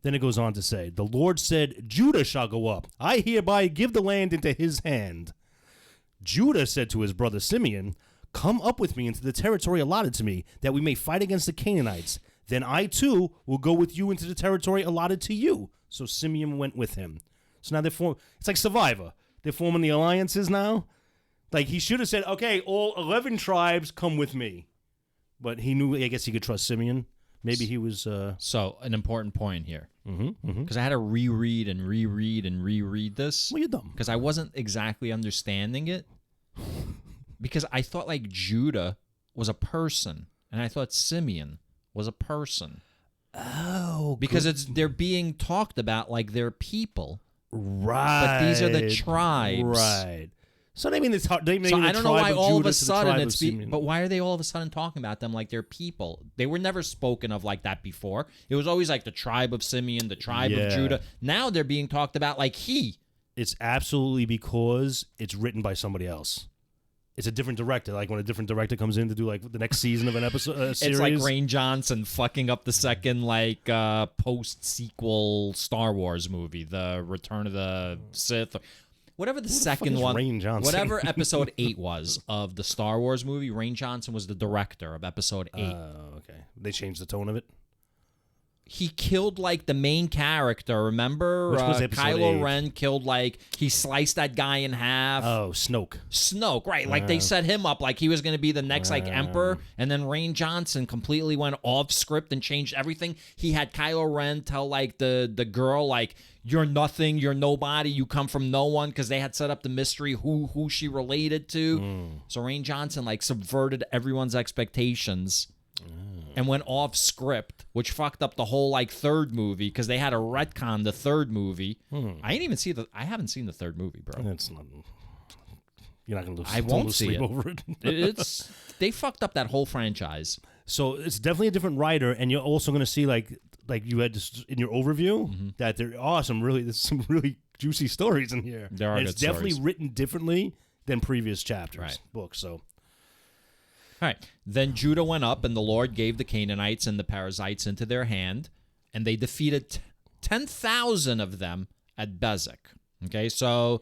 Then it goes on to say, the Lord said, Judah shall go up. I hereby give the land into his hand. Judah said to his brother Simeon, come up with me into the territory allotted to me, that we may fight against the Canaanites. Then I too will go with you into the territory allotted to you. So Simeon went with him. So now it's like Survivor. They're forming the alliances now. Like, he should have said, okay, all 11 tribes come with me. But he knew, I guess he could trust Simeon. Maybe he was... So, an important point here. Because Because I had to reread this. Well, you're dumb. Because I wasn't exactly understanding it. Because I thought, like, Judah was a person. And I thought Simeon was a person. Oh, because they're being talked about like they're people. Right. But these are the tribes. Right. So they mean it's hard. They mean So the I don't know tribe why of all of Judah a to the sudden tribe it's of Simeon. but why are they all of a sudden talking about them like they're people? They were never spoken of like that before. It was always like the tribe of Simeon, the tribe of Judah. Now they're being talked about like he. It's absolutely because it's written by somebody else. It's a different director. Like when a different director comes in to do like the next season of an episode series. It's like Rain Johnson fucking up the second like post-sequel Star Wars movie, the Return of the Sith. Whatever the second one, Rain Johnson? whatever episode 8 was of the Star Wars movie, Rain Johnson was the director of episode 8. Okay. They changed the tone of it? He killed like the main character. Remember, Which was episode Kylo 8? Ren killed like he sliced that guy in half. Oh, Snoke. Snoke, right? Like they set him up like he was going to be the next like emperor, and then Rain Johnson completely went off script and changed everything. He had Kylo Ren tell like the girl like, "You're nothing, you're nobody, you come from no one," because they had set up the mystery who she related to. So Rain Johnson like subverted everyone's expectations. And went off script, which fucked up the whole like third movie because they had to retcon the third movie. I haven't seen the third movie, bro. It's not. You're not gonna lose. I won't lose see sleep it. over it. They fucked up that whole franchise. So it's definitely a different writer, and you're also gonna see like you had this in your overview that there's some really juicy stories in here. There are and good it's definitely stories. written differently than previous chapters, Right. books. So. All right. Then Judah went up, and the Lord gave the Canaanites and the Perizzites into their hand, and they defeated 10,000 of them at Bezek. Okay, so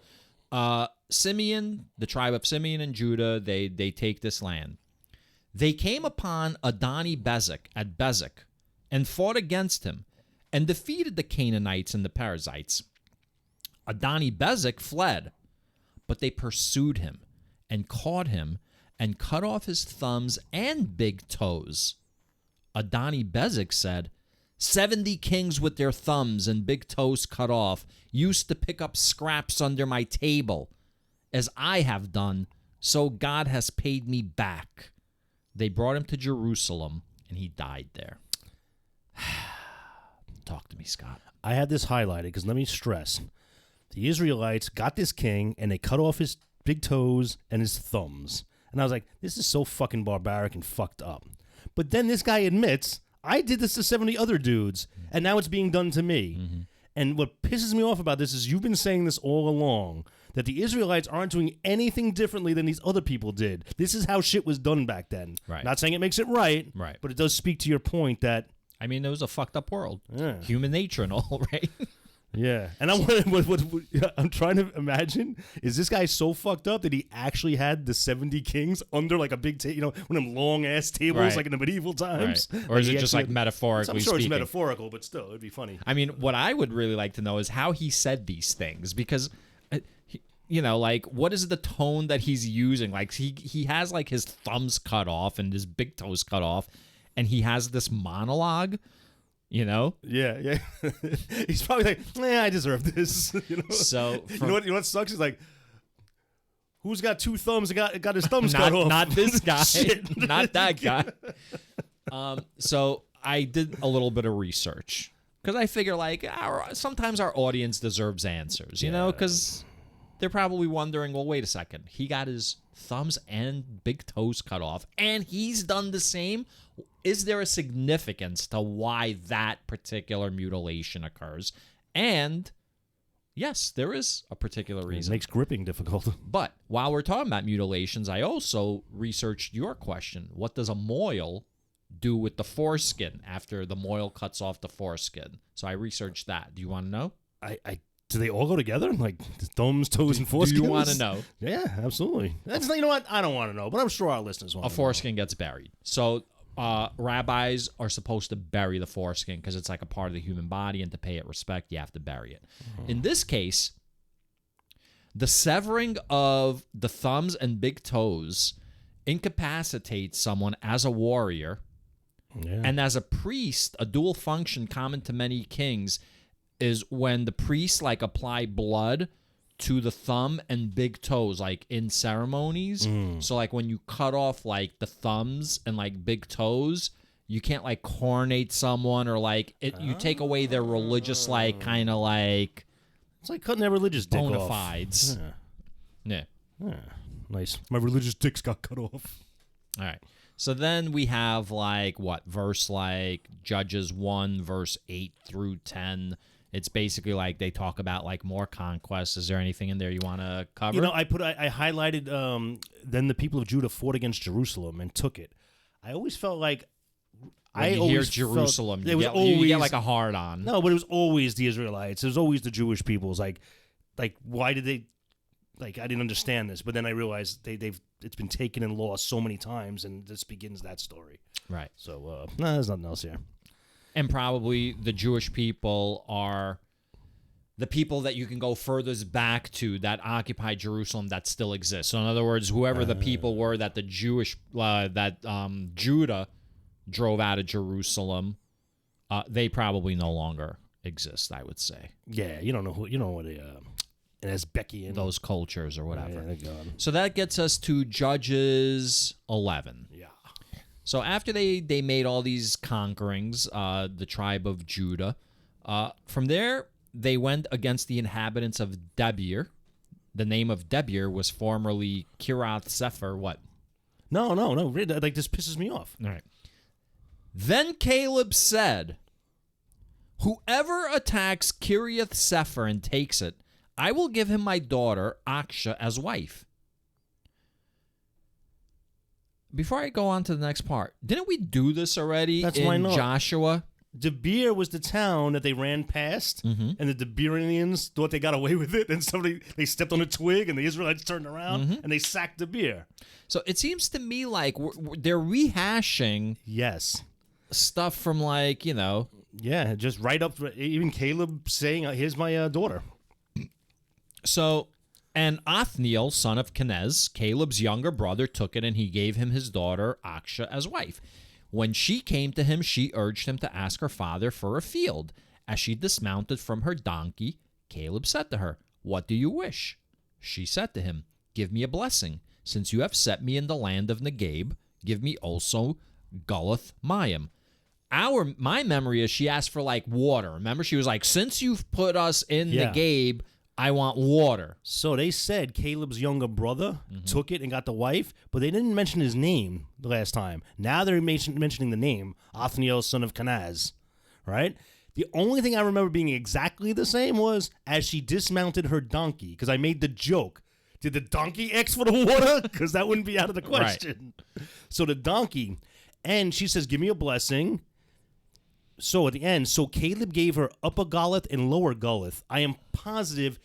Simeon, the tribe of Simeon and Judah, they take this land. They came upon Adoni Bezek at Bezek and fought against him and defeated the Canaanites and the Perizzites. Adoni Bezek fled, but they pursued him and caught him and cut off his thumbs and big toes. Adoni Bezek said, 70 kings with their thumbs and big toes cut off used to pick up scraps under my table. As I have done, so God has paid me back. They brought him to Jerusalem, and he died there. Talk to me, Scott. I had this highlighted because let me stress. The Israelites got this king, and they cut off his big toes and his thumbs. And I was like, this is so fucking barbaric and fucked up. But then this guy admits, I did this to 70 other dudes, and now it's being done to me. And what pisses me off about this is you've been saying this all along, that the Israelites aren't doing anything differently than these other people did. This is how shit was done back then. Right. Not saying it makes it right, Right. but it does speak to your point that... I mean, it was a fucked up world. Yeah. Human nature and all, right? Yeah, and I'm what I'm trying to imagine is this guy so fucked up that he actually had the 70 kings under like a big table, one of them long ass tables Right. like in the medieval times, Right. Or is it just like I'm metaphorically sure speaking? it's metaphorical, but still, it'd be funny. I mean, what I would really like to know is how he said these things because, like, what is the tone that he's using? Like, he has like his thumbs cut off and his big toes cut off, and he has this monologue. Yeah. He's probably like, I deserve this. So you know what sucks is like, who's got two thumbs and got his thumbs cut off? Not this guy. Shit. Not that guy. So I did a little bit of research because I figure like sometimes our audience deserves answers, because they're probably wondering, well, wait a second. He got his thumbs and big toes cut off, and he's done the same. Is there a significance to why that particular mutilation occurs? And yes, there is a particular It reason. makes gripping difficult. But while we're talking about mutilations, I also researched your question. What does a moil do with the foreskin after the moil cuts off the foreskin? So I researched that. Do you want to know? Do they all go together? Like thumbs, toes, and foreskins? Do you want to know? Yeah, absolutely. You know what? I don't want to know, but I'm sure our listeners want A to know. foreskin gets buried. So rabbis are supposed to bury the foreskin because it's like a part of the human body, and to pay it respect, you have to bury it. In this case, the severing of the thumbs and big toes incapacitates someone as a warrior, and as a priest. A dual function common to many kings is when the priests like apply blood to the thumb and big toes, like in ceremonies. So like when you cut off like the thumbs and like big toes, you can't like coronate someone or like you take away their religious like kind of like it's like cutting their religious dick bona off. fides. Yeah. Nice. My religious dicks got cut off. All right. So then we have like what verse like Judges 1 verse 8 through 10. It's basically like they talk about like more conquests. Is there anything in there you want to cover? You know, I highlighted then the people of Judah fought against Jerusalem and took it. I always felt like when you hear Jerusalem, you get like a hard on. No, but it was always the Israelites. It was always the Jewish peoples. Like why did they? Like I didn't understand this, but then I realized it's been taken and lost so many times, and this begins that story. Right. So there's nothing else here. And probably the Jewish people are the people that you can go furthest back to that occupy Jerusalem that still exists. So in other words, whoever the people were that the Judah drove out of Jerusalem, they probably no longer exist, I would say. Yeah, you don't know who. You know what and as Becky and those cultures or whatever. Yeah, so that gets us to Judges 11. Yeah. So after they made all these conquerings, the tribe of Judah, from there they went against the inhabitants of Debir. The name of Debir was formerly Kiriath Sefer. What? No. Like this pisses me off. All right. Then Caleb said, "Whoever attacks Kiriath Sefer and takes it, I will give him my daughter Aksha as wife." Before I go on to the next part, didn't we do this already in Joshua? Debir was the town that they ran past, and the Debirians thought they got away with it, and they stepped on a twig, and the Israelites turned around, and they sacked Debir. So it seems to me like they're rehashing stuff from like, you know. Yeah, just right up, even Caleb saying, here's my daughter. So, and Othniel, son of Kenaz, Caleb's younger brother, took it, and he gave him his daughter Aksha as wife. When she came to him, she urged him to ask her father for a field. As she dismounted from her donkey, Caleb said to her, "What do you wish?" She said to him, "Give me a blessing. Since you have set me in the land of Negeb, give me also Gulath Mayim." My memory is she asked for like water. Remember, she was like, "Since you've put us in Negeb, I want water." So they said Caleb's younger brother took it and got the wife, but they didn't mention his name the last time. Now they're mentioning the name, Othniel, son of Kenaz, right? The only thing I remember being exactly the same was as she dismounted her donkey, because I made the joke. Did the donkey ask for the water? Because that wouldn't be out of the question. Right. So the donkey, and she says, "Give me a blessing." So at the end, so Caleb gave her Upper Gulath and Lower Gulath. I am positive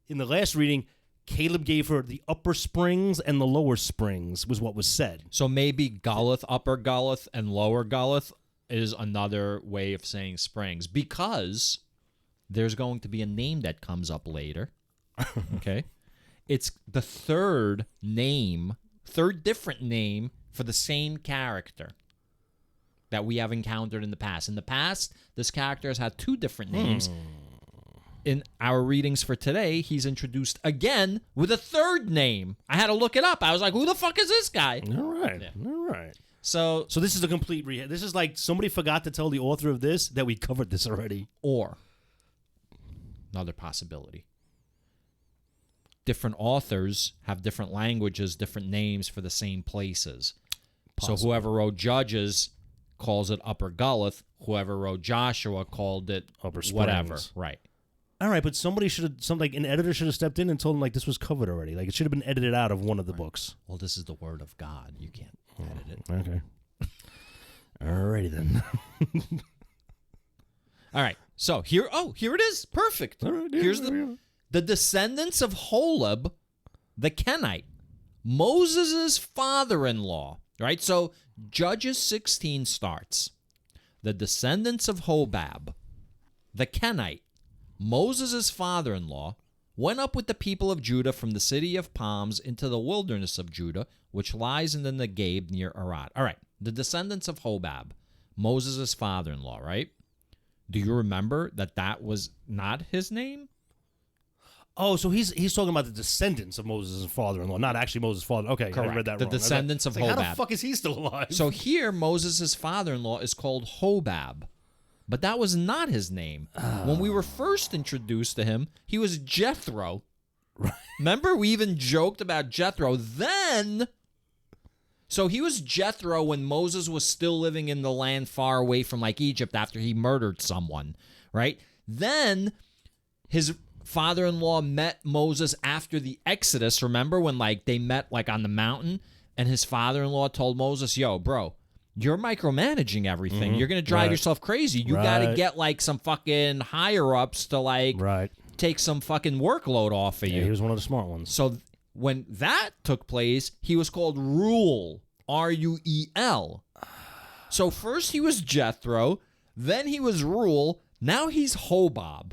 in the last reading, Caleb gave her the upper springs and the lower springs was what was said. So maybe Gulath, Upper Gulath, and Lower Gulath is another way of saying springs, because there's going to be a name that comes up later. Okay? It's the third different name for the same character that we have encountered in the past. In the past, this character has had two different names. In our readings for today, he's introduced again with a third name. I had to look it up. I was like, who the fuck is this guy? All right. So this is a complete this is like somebody forgot to tell the author of this that we covered this already. Or another possibility. Different authors have different languages, different names for the same places. Possible. So whoever wrote Judges calls it Upper Gulath. Whoever wrote Joshua called it Upper Springs. Whatever. Right. All right, but somebody an editor should have stepped in and told him like this was covered already. Like it should have been edited out of one of the books. Well, this is the word of God. You can't edit it. Okay. Alrighty then. All right. So here it is. Perfect. All right, here's the descendants of Holub, the Kenite, Moses' father-in-law. Right? So Judges 16 starts. The descendants of Hobab, the Kenite, Moses' father-in-law, went up with the people of Judah from the city of palms into the wilderness of Judah, which lies in the Negeb near Arad. All right, the descendants of Hobab, Moses' father-in-law, right? Do you remember that was not his name? Oh, so he's talking about the descendants of Moses' father-in-law, not actually Moses' father. Okay, Correct. I read that The wrong. descendants of Like, how the Hobab. fuck is he still alive? So here, Moses' father-in-law is called Hobab, but that was not his name. When we were first introduced to him, he was Jethro. Right. Remember, we even joked about Jethro. So he was Jethro when Moses was still living in the land far away from like Egypt after he murdered someone, right? Then his father-in-law met Moses after the Exodus. Remember when like they met like on the mountain, and his father-in-law told Moses, "Yo, bro, you're micromanaging everything. You're gonna drive yourself crazy. You gotta get like some fucking higher ups to like take some fucking workload off of you." He was one of the smart ones. So when that took place, he was called Ruel, Ruel. So first he was Jethro, then he was Ruel, now he's Hobab.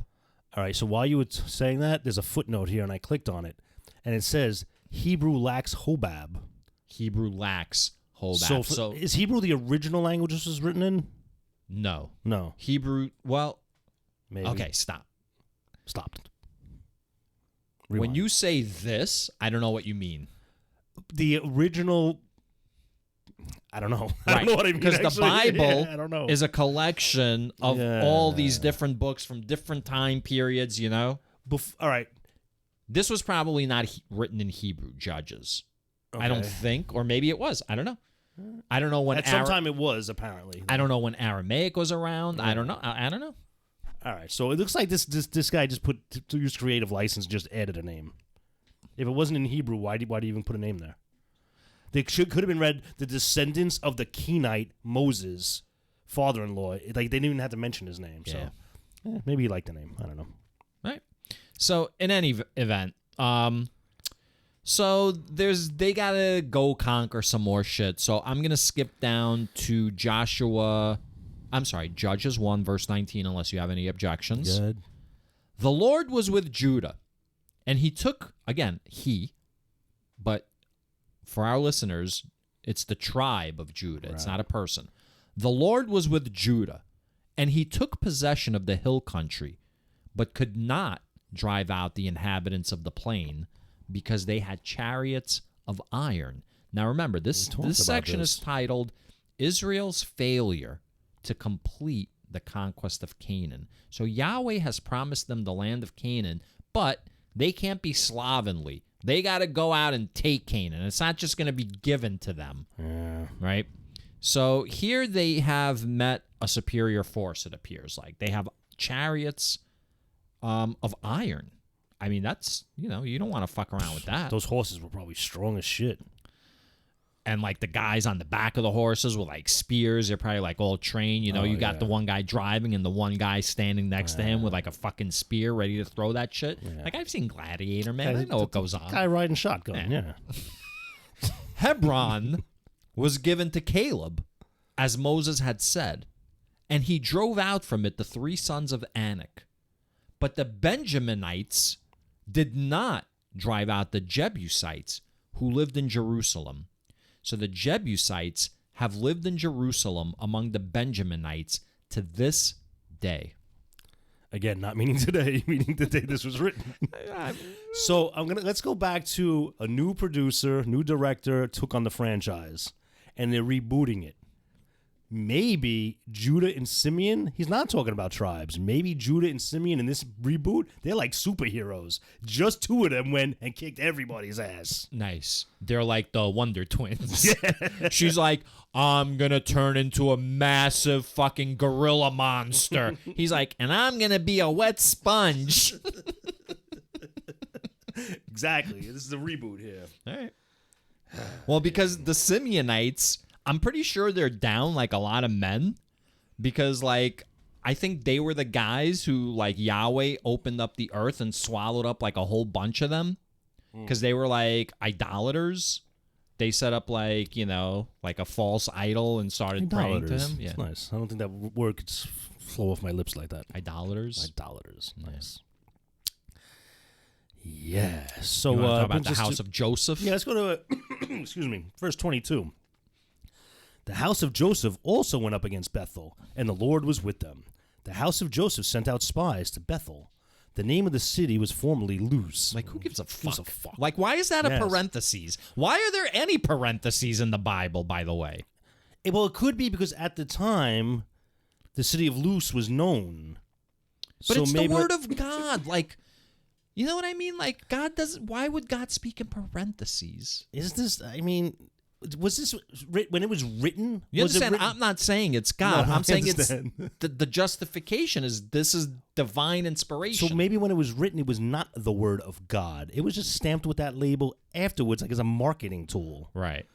All right, so while you were saying that, there's a footnote here, and I clicked on it, and it says Hebrew lacks Hobab. Hebrew lacks Hobab. So is Hebrew the original language this was written in? No. No. Hebrew, well, Maybe. okay, stop. Stopped. When you say this, I don't know what you mean. The original, I don't know. I Right. don't know what I mean. Because the Bible I don't know. is a collection of all these different books from different time periods, you know? All right. This was probably not written in Hebrew, Judges. Okay. I don't think, or maybe it was. I don't know. I don't know when. At some time it was, apparently. I don't know when Aramaic was around. I don't know. I don't know. All right, so it looks like this guy just put to use creative license, just added a name. If it wasn't in Hebrew, why do you even put a name there? They could have been read the descendants of the Kenite Moses, father-in-law. Like they didn't even have to mention his name. So maybe he liked the name. I don't know. Right. So in any event, so they gotta go conquer some more shit. So I'm gonna skip down to Judges 1, verse 19, unless you have any objections. Good. The Lord was with Judah, and he took, again, but for our listeners, it's the tribe of Judah. Right. It's not a person. The Lord was with Judah, and he took possession of the hill country, but could not drive out the inhabitants of the plain because they had chariots of iron. Now remember, this section is titled Israel's Failure to Complete the Conquest of Canaan. So Yahweh has promised them the land of Canaan, but they can't be slovenly. They got to go out and take Canaan. It's not just going to be given to them, right? So here they have met a superior force, it appears like. They have chariots of iron. I mean, that's, you don't want to fuck around with that. Those horses were probably strong as shit. And, like, the guys on the back of the horses with, like, spears, they're probably, like, all trained. You got the one guy driving and the one guy standing next to him with, like, a fucking spear ready to throw that shit. Yeah. Like, I've seen Gladiator, man. I know what goes on. Guy riding shotgun, yeah. Hebron was given to Caleb, as Moses had said, and he drove out from it the 3 sons of Anak. But the Benjaminites did not drive out the Jebusites who lived in Jerusalem. So the Jebusites have lived in Jerusalem among the Benjaminites to this day. Again, not meaning today, meaning the day this was written. So let's go back to a new producer, new director took on the franchise, and they're rebooting it. Maybe Judah and Simeon, he's not talking about tribes. Maybe Judah and Simeon in this reboot, they're like superheroes. Just 2 of them went and kicked everybody's ass. Nice. They're like the Wonder Twins. Yeah. She's like, I'm going to turn into a massive fucking gorilla monster. He's like, and I'm going to be a wet sponge. Exactly. This is a reboot here. All right. Well, because the Simeonites, I'm pretty sure they're down like a lot of men because like I think they were the guys who like Yahweh opened up the earth and swallowed up like a whole bunch of them because they were like idolaters. They set up like, like a false idol and started praying to him. Yeah. It's nice. I don't think that word could flow off my lips like that. Idolaters? Idolaters. Nice. Yeah. So you want to talk about the house of Joseph? Yeah, let's go to excuse me, verse 22. The house of Joseph also went up against Bethel, and the Lord was with them. The house of Joseph sent out spies to Bethel The name of the city was formerly Luz. Like, who gives a fuck? Gives a fuck? Like, why is that Yes. a parentheses? Why are there any parentheses in the Bible, by the way? Well, it could be because at the time, the city of Luz was known. But So it's the maybe word of God. Like, you know what I mean? Like, God doesn't. Why would God speak in parentheses? Is this? I mean, was this when it was written? You was it understand? written? I'm not saying it's God. No, I'm I saying it's understand. the justification is this is divine inspiration. So maybe when it was written, it was not the word of God. It was just stamped with that label afterwards, like as a marketing tool, right.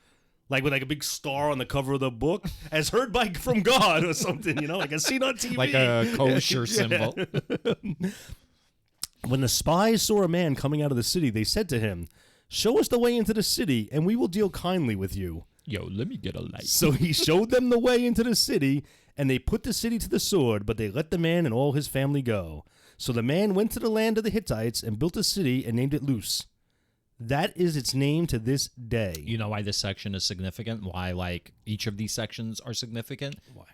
like with like a big star on the cover of the book, as heard by from God or something. You know, like as seen on TV, Like a kosher symbol. When the spies saw a man coming out of the city, they said to him, "Show us the way into the city, and we will deal kindly with you." Yo, let me get a light. So he showed them the way into the city, and they put the city to the sword, but they let the man and all his family go. So the man went to the land of the Hittites and built a city and named it Luz. That is its name to this day. You know why this section is significant? Why, like, each of these sections are significant? Why?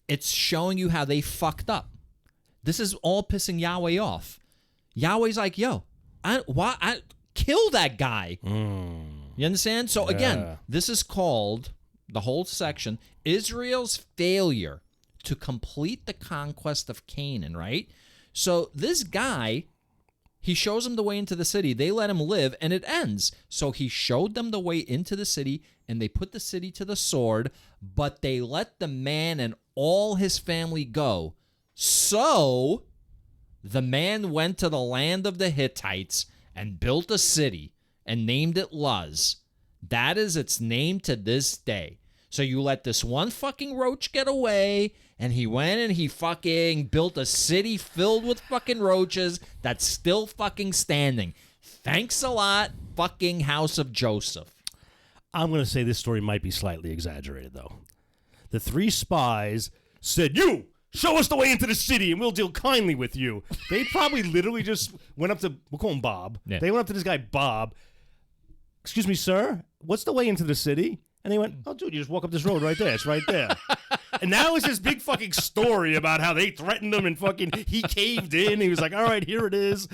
It's showing you how they fucked up. This is all pissing Yahweh off. Yahweh's like, yo, kill that guy. You understand? So again, this is called, the whole section, Israel's failure to complete the conquest of Canaan, right? So this guy, he shows them the way into the city. They let him live, and it ends. So he showed them the way into the city, and they put the city to the sword, but they let the man and all his family go. So the man went to the land of the Hittites and built a city and named it Luz. That is its name to this day. So you let this one fucking roach get away, and he went and he fucking built a city filled with fucking roaches that's still fucking standing. Thanks a lot, fucking House of Joseph. I'm going to say this story might be slightly exaggerated, though. The 3 spies said, "You! Show us the way into the city and we'll deal kindly with you." They probably literally just went up to, we'll call him Bob. Yeah. They went up to this guy, Bob. "Excuse me, sir, what's the way into the city?" And they went, "Oh, dude, you just walk up this road right there. It's right there." And now it's this big fucking story about how they threatened him and fucking he caved in. He was like, "All right, here it is."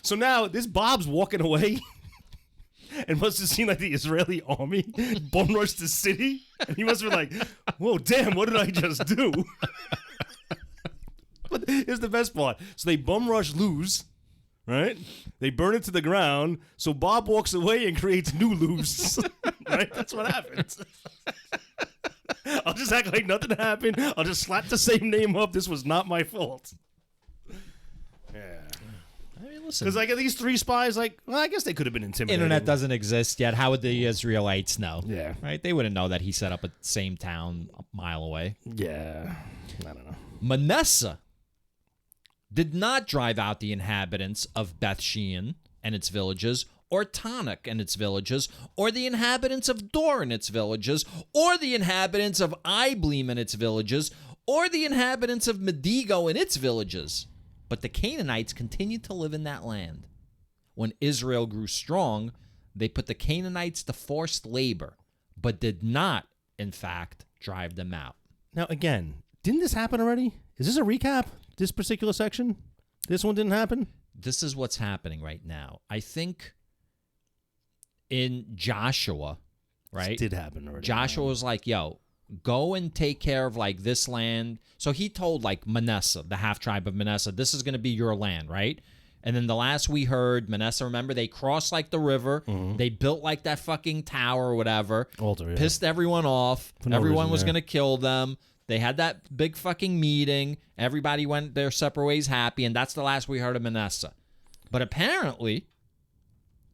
So now this Bob's walking away and must have seen like the Israeli army bum rush the city. And he must have been like, "Whoa, damn, what did I just do?" But here's the best part. So they bum rush Luz, right? They burn it to the ground. So Bob walks away and creates new Luz. Right? That's what happens. I'll just act like nothing happened. I'll just slap the same name up. This was not my fault. Yeah. I mean, listen. Because like these 3 spies, like, well, I guess they could have been intimidated. Internet doesn't exist yet. How would the Israelites know? Yeah. Right? They wouldn't know that he set up a same town a mile away. Yeah. I don't know. Manasseh did not drive out the inhabitants of Beth Shean and its villages, or Tanakh and its villages, or the inhabitants of Dor and its villages, or the inhabitants of Ibleam and its villages, or the inhabitants of Medigo and its villages. But the Canaanites continued to live in that land. When Israel grew strong, they put the Canaanites to forced labor, but did not, in fact, drive them out. Now, again, didn't this happen already? Is this a recap? This particular section? This one didn't happen? This is what's happening right now. I think in Joshua, right? This did happen already. Joshua was like, yo, go and take care of like this land. So he told like Manasseh, the half tribe of Manasseh, this is going to be your land, right? And then the last we heard, Manasseh, remember, they crossed like the river. Mm-hmm. They built like that fucking tower or whatever. Altar, yeah. Pissed everyone off. No Everyone reason, was yeah. going to kill them. They had that big fucking meeting. Everybody went their separate ways happy, and that's the last we heard of Manasseh. But apparently,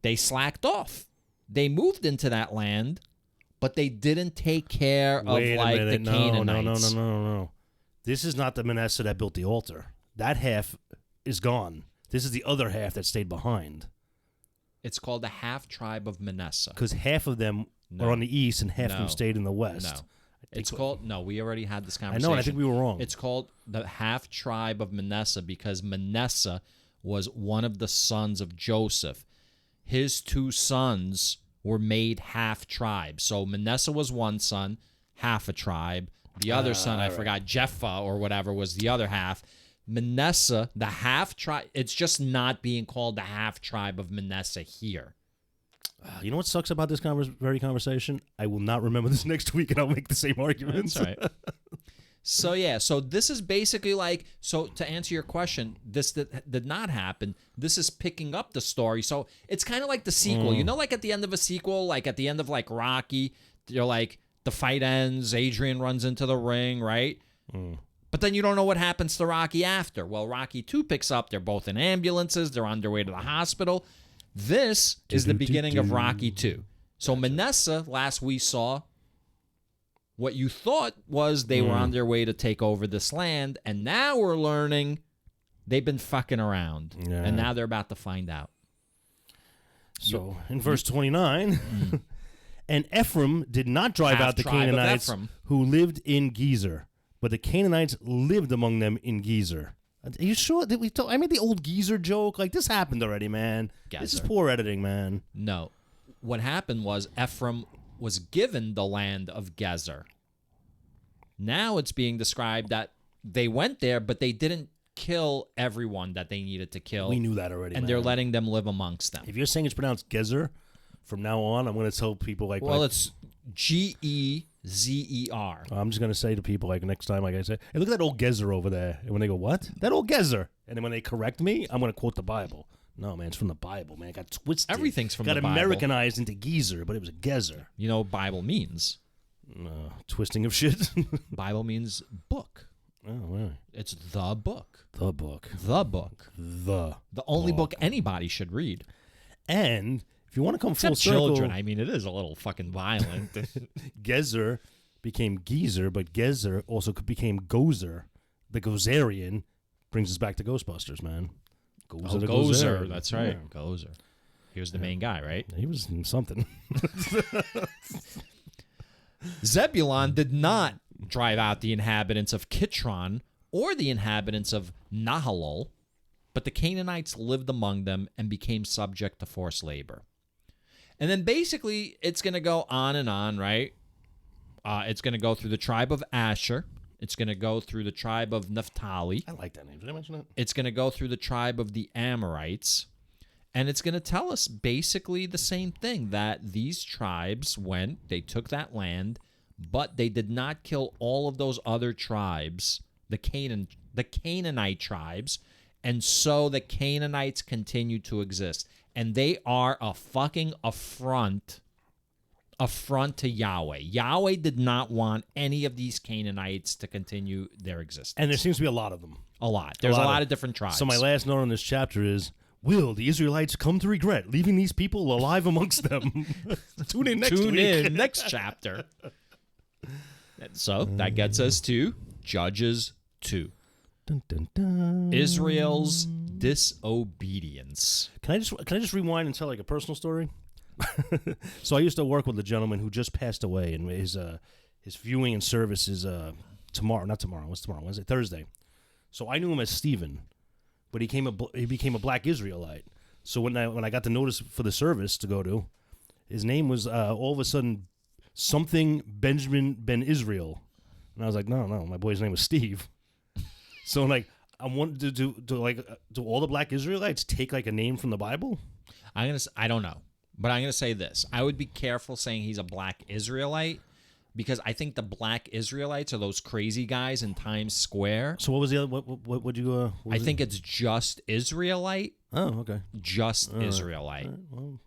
they slacked off. They moved into that land, but they didn't take care of like the Canaanites. No. This is not the Manasseh that built the altar. That half is gone. This is the other half that stayed behind. It's called the half tribe of Manasseh. Because half of them are on the east and half of them stayed in the west. No. It's called, no, we already had this conversation. I know, and I think we were wrong. It's called the half tribe of Manasseh because Manasseh was one of the sons of Joseph. His 2 sons were made half tribes. So Manasseh was one son, half a tribe. The other son, I forgot, Jephthah or whatever, was the other half. Manasseh, the half tribe, it's just not being called the half tribe of Manasseh here. You know what sucks about this very conversation? I will not remember this next week, and I'll make the same arguments. That's right. So, yeah. So, this is basically like, so to answer your question, this did not happen. This is picking up the story. So, it's kind of like the sequel. You know, like at the end of a sequel, like at the end of like Rocky, you're like, the fight ends, Adrian runs into the ring, right? But then you don't know what happens to Rocky after. Well, Rocky 2 picks up. They're both in ambulances. They're on their way to the hospital. This is the beginning of Rocky 2. So Manasseh, last we saw, what you thought was they were on their way to take over this land, and now we're learning they've been fucking around, and now they're about to find out. So in verse 29, and Ephraim did not drive out the Canaanites who lived in Gezer, but the Canaanites lived among them in Gezer. Are you sure that I made the old geezer joke? Like, this happened already, man. This is poor editing, man. No. What happened was Ephraim was given the land of Gezer. Now it's being described that they went there, but they didn't kill everyone that they needed to kill. We knew that already, and they're letting them live amongst them. If you're saying it's pronounced Gezer, from now on, I'm going to tell people like... Well, it's Gezer. I'm just going to say to people like next time, like I say, hey, look at that old Gezer over there. And when they go, what? That old Gezer. And then when they correct me, I'm going to quote the Bible. No, man, it's from the Bible, man. It got twisted. Everything's from the Bible. Got Americanized into geezer, but it was a Gezer. You know what Bible means? Twisting of shit. Bible means book. Oh, really? It's the book. The book. The book. The only book anybody should read. And if you want to come Except full circle... children. I mean, it is a little fucking violent. Gezer became geezer, but Gezer also became Gozer. The Gozerian brings us back to Ghostbusters, man. Gozer. That's right. Yeah. Gozer. He was the main guy, right? He was something. Zebulon did not drive out the inhabitants of Kitron or the inhabitants of Nahalol, but the Canaanites lived among them and became subject to forced labor. And then basically it's going to go on and on, right? It's going to go through the tribe of Asher. It's going to go through the tribe of Naphtali. I like that name. Did I mention that? It's going to go through the tribe of the Amorites. And it's going to tell us basically the same thing, that these tribes went, they took that land, but they did not kill all of those other tribes, the Canaanite tribes, and so the Canaanites continue to exist. And they are a fucking affront to Yahweh. Yahweh did not want any of these Canaanites to continue their existence. And there seems to be a lot of them. A lot. There's a lot of different tribes. So my last note on this chapter is, will the Israelites come to regret leaving these people alive amongst them? Tune in next week. Tune in next chapter. So that gets us to Judges 2. Dun, dun, dun. Israel's disobedience. Can I just rewind and tell like a personal story? So I used to work with a gentleman who just passed away, and his viewing and service is tomorrow. Not tomorrow. What's tomorrow? Wednesday, Thursday. So I knew him as Stephen, but he became a black Israelite. So when I got the notice for the service to go to, his name was all of a sudden something Benjamin Ben Israel, and I was like, no, my boy's name was Steve. So like, I wanted to do all the black Israelites take like a name from the Bible? I don't know, but I'm gonna say this: I would be careful saying he's a black Israelite, because I think the black Israelites are those crazy guys in Times Square. So what was the other? What would you? I think it's just Israelite. Oh, okay. Just Israelite. Right. Well,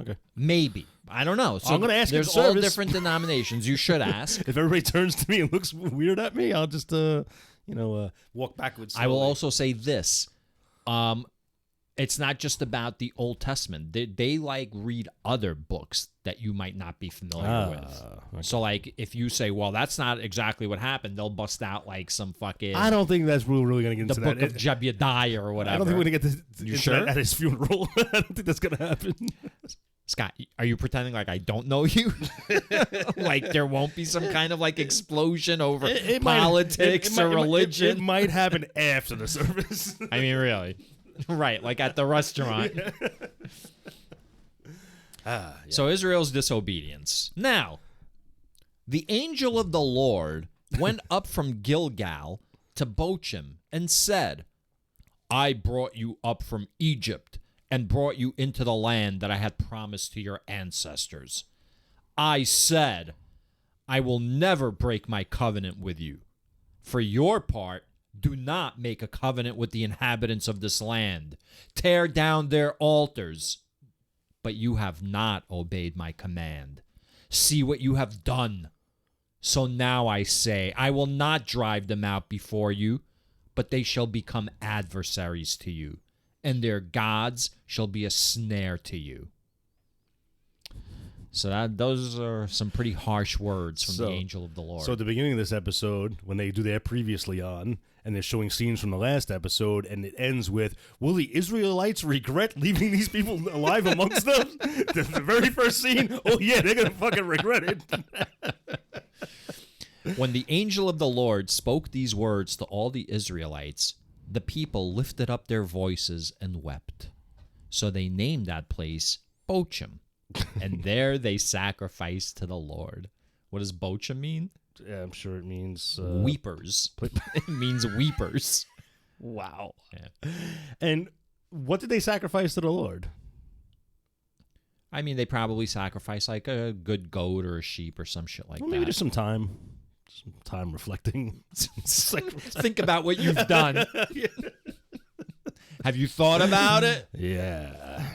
okay. Maybe. I don't know. So I'm going to ask. There's all different denominations. You should ask. If everybody turns to me and looks weird at me, I'll just walk backwards. Slowly. I will also say this. It's not just about the Old Testament. They like read other books that you might not be familiar with. Okay. So like if you say, well, that's not exactly what happened, they'll bust out like some fucking... I don't think that's really going to get into that. The book of Jebediah or whatever. I don't think we're going to get into sure? that at his funeral. I don't think that's going to happen. Scott, are you pretending like I don't know you? Like there won't be some kind of like explosion over politics or religion? It might happen after the service. I mean, really. Right, like at the restaurant. Yeah. So Israel's disobedience. Now, the angel of the Lord went up from Gilgal to Bochim and said, I brought you up from Egypt and brought you into the land that I had promised to your ancestors. I said, I will never break my covenant with you. For your part, do not make a covenant with the inhabitants of this land. Tear down their altars. But you have not obeyed my command. See what you have done. So now I say, I will not drive them out before you, but they shall become adversaries to you, and their gods shall be a snare to you. So those are some pretty harsh words from the angel of the Lord. So at the beginning of this episode, when they do their previously on, and they're showing scenes from the last episode, and it ends with, will the Israelites regret leaving these people alive amongst them? The very first scene, oh yeah, they're going to fucking regret it. When the angel of the Lord spoke these words to all the Israelites, the people lifted up their voices and wept. So they named that place Bochim, and there they sacrificed to the Lord. What does Bochim mean? Yeah, I'm sure it means... weepers. It means weepers. Wow. Yeah. And what did they sacrifice to the Lord? I mean, they probably sacrificed like a good goat or a sheep or some shit like that. Maybe just some time reflecting. Think about what you've done. Have you thought about it? Yeah.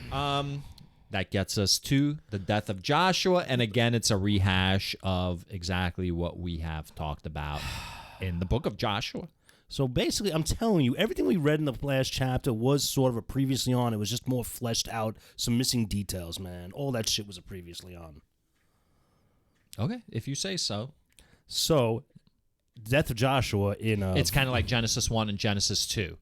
That gets us to the death of Joshua, and again, it's a rehash of exactly what we have talked about in the book of Joshua. So basically, I'm telling you, everything we read in the last chapter was sort of a previously on. It was just more fleshed out, some missing details, man. All that shit was a previously on. Okay, if you say so. So, death of Joshua in... it's kind of like Genesis 1 and Genesis 2.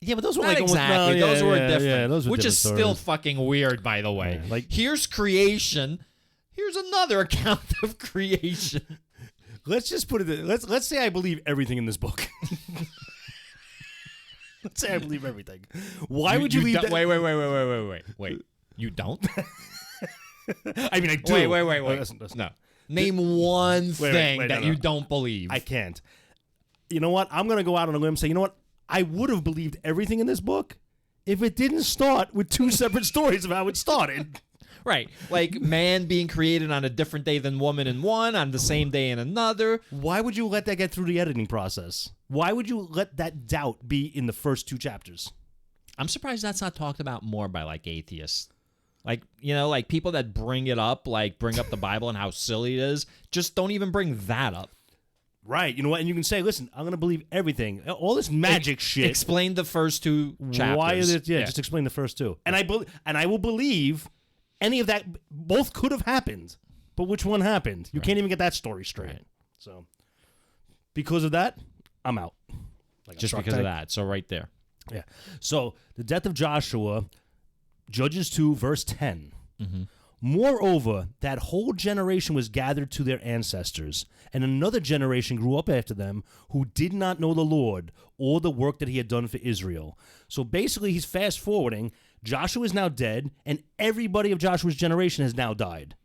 Yeah, but those were Not like... exactly. Those were different. Yeah, those were which is different still stories. fucking weird, by the way. Yeah, like, here's creation. Here's another account of creation. Let's just put it... Let's say I believe everything in this book. Let's say I believe everything. Why would you leave that... Wait. You don't? I mean, I do. Wait. Listen. No. Name one thing no. you don't believe. I can't. You know what? I'm going to go out on a limb and say, you know what? I would have believed everything in this book if it didn't start with two separate stories of how it started. Right. Like man being created on a different day than woman in one, on the same day in another. Why would you let that get through the editing process? Why would you let that doubt be in the first two chapters? I'm surprised that's not talked about more by like atheists. Like, you know, like people that bring it up, like bring up the Bible and how silly it is, just don't even bring that up. Right. You know what? And you can say, listen, I'm going to believe everything. All this magic shit. Explain the first two chapters. Why is it? Yeah, just explain the first two. And I will believe any of that. Both could have happened, but which one happened? You can't even get that story straight. Right. So, because of that, I'm out. Like just because of that. So right there. Yeah. So the death of Joshua, Judges 2, verse 10. Mm-hmm. Moreover, that whole generation was gathered to their ancestors, and another generation grew up after them who did not know the Lord or the work that he had done for Israel. So basically, he's fast forwarding. Joshua is now dead, and everybody of Joshua's generation has now died.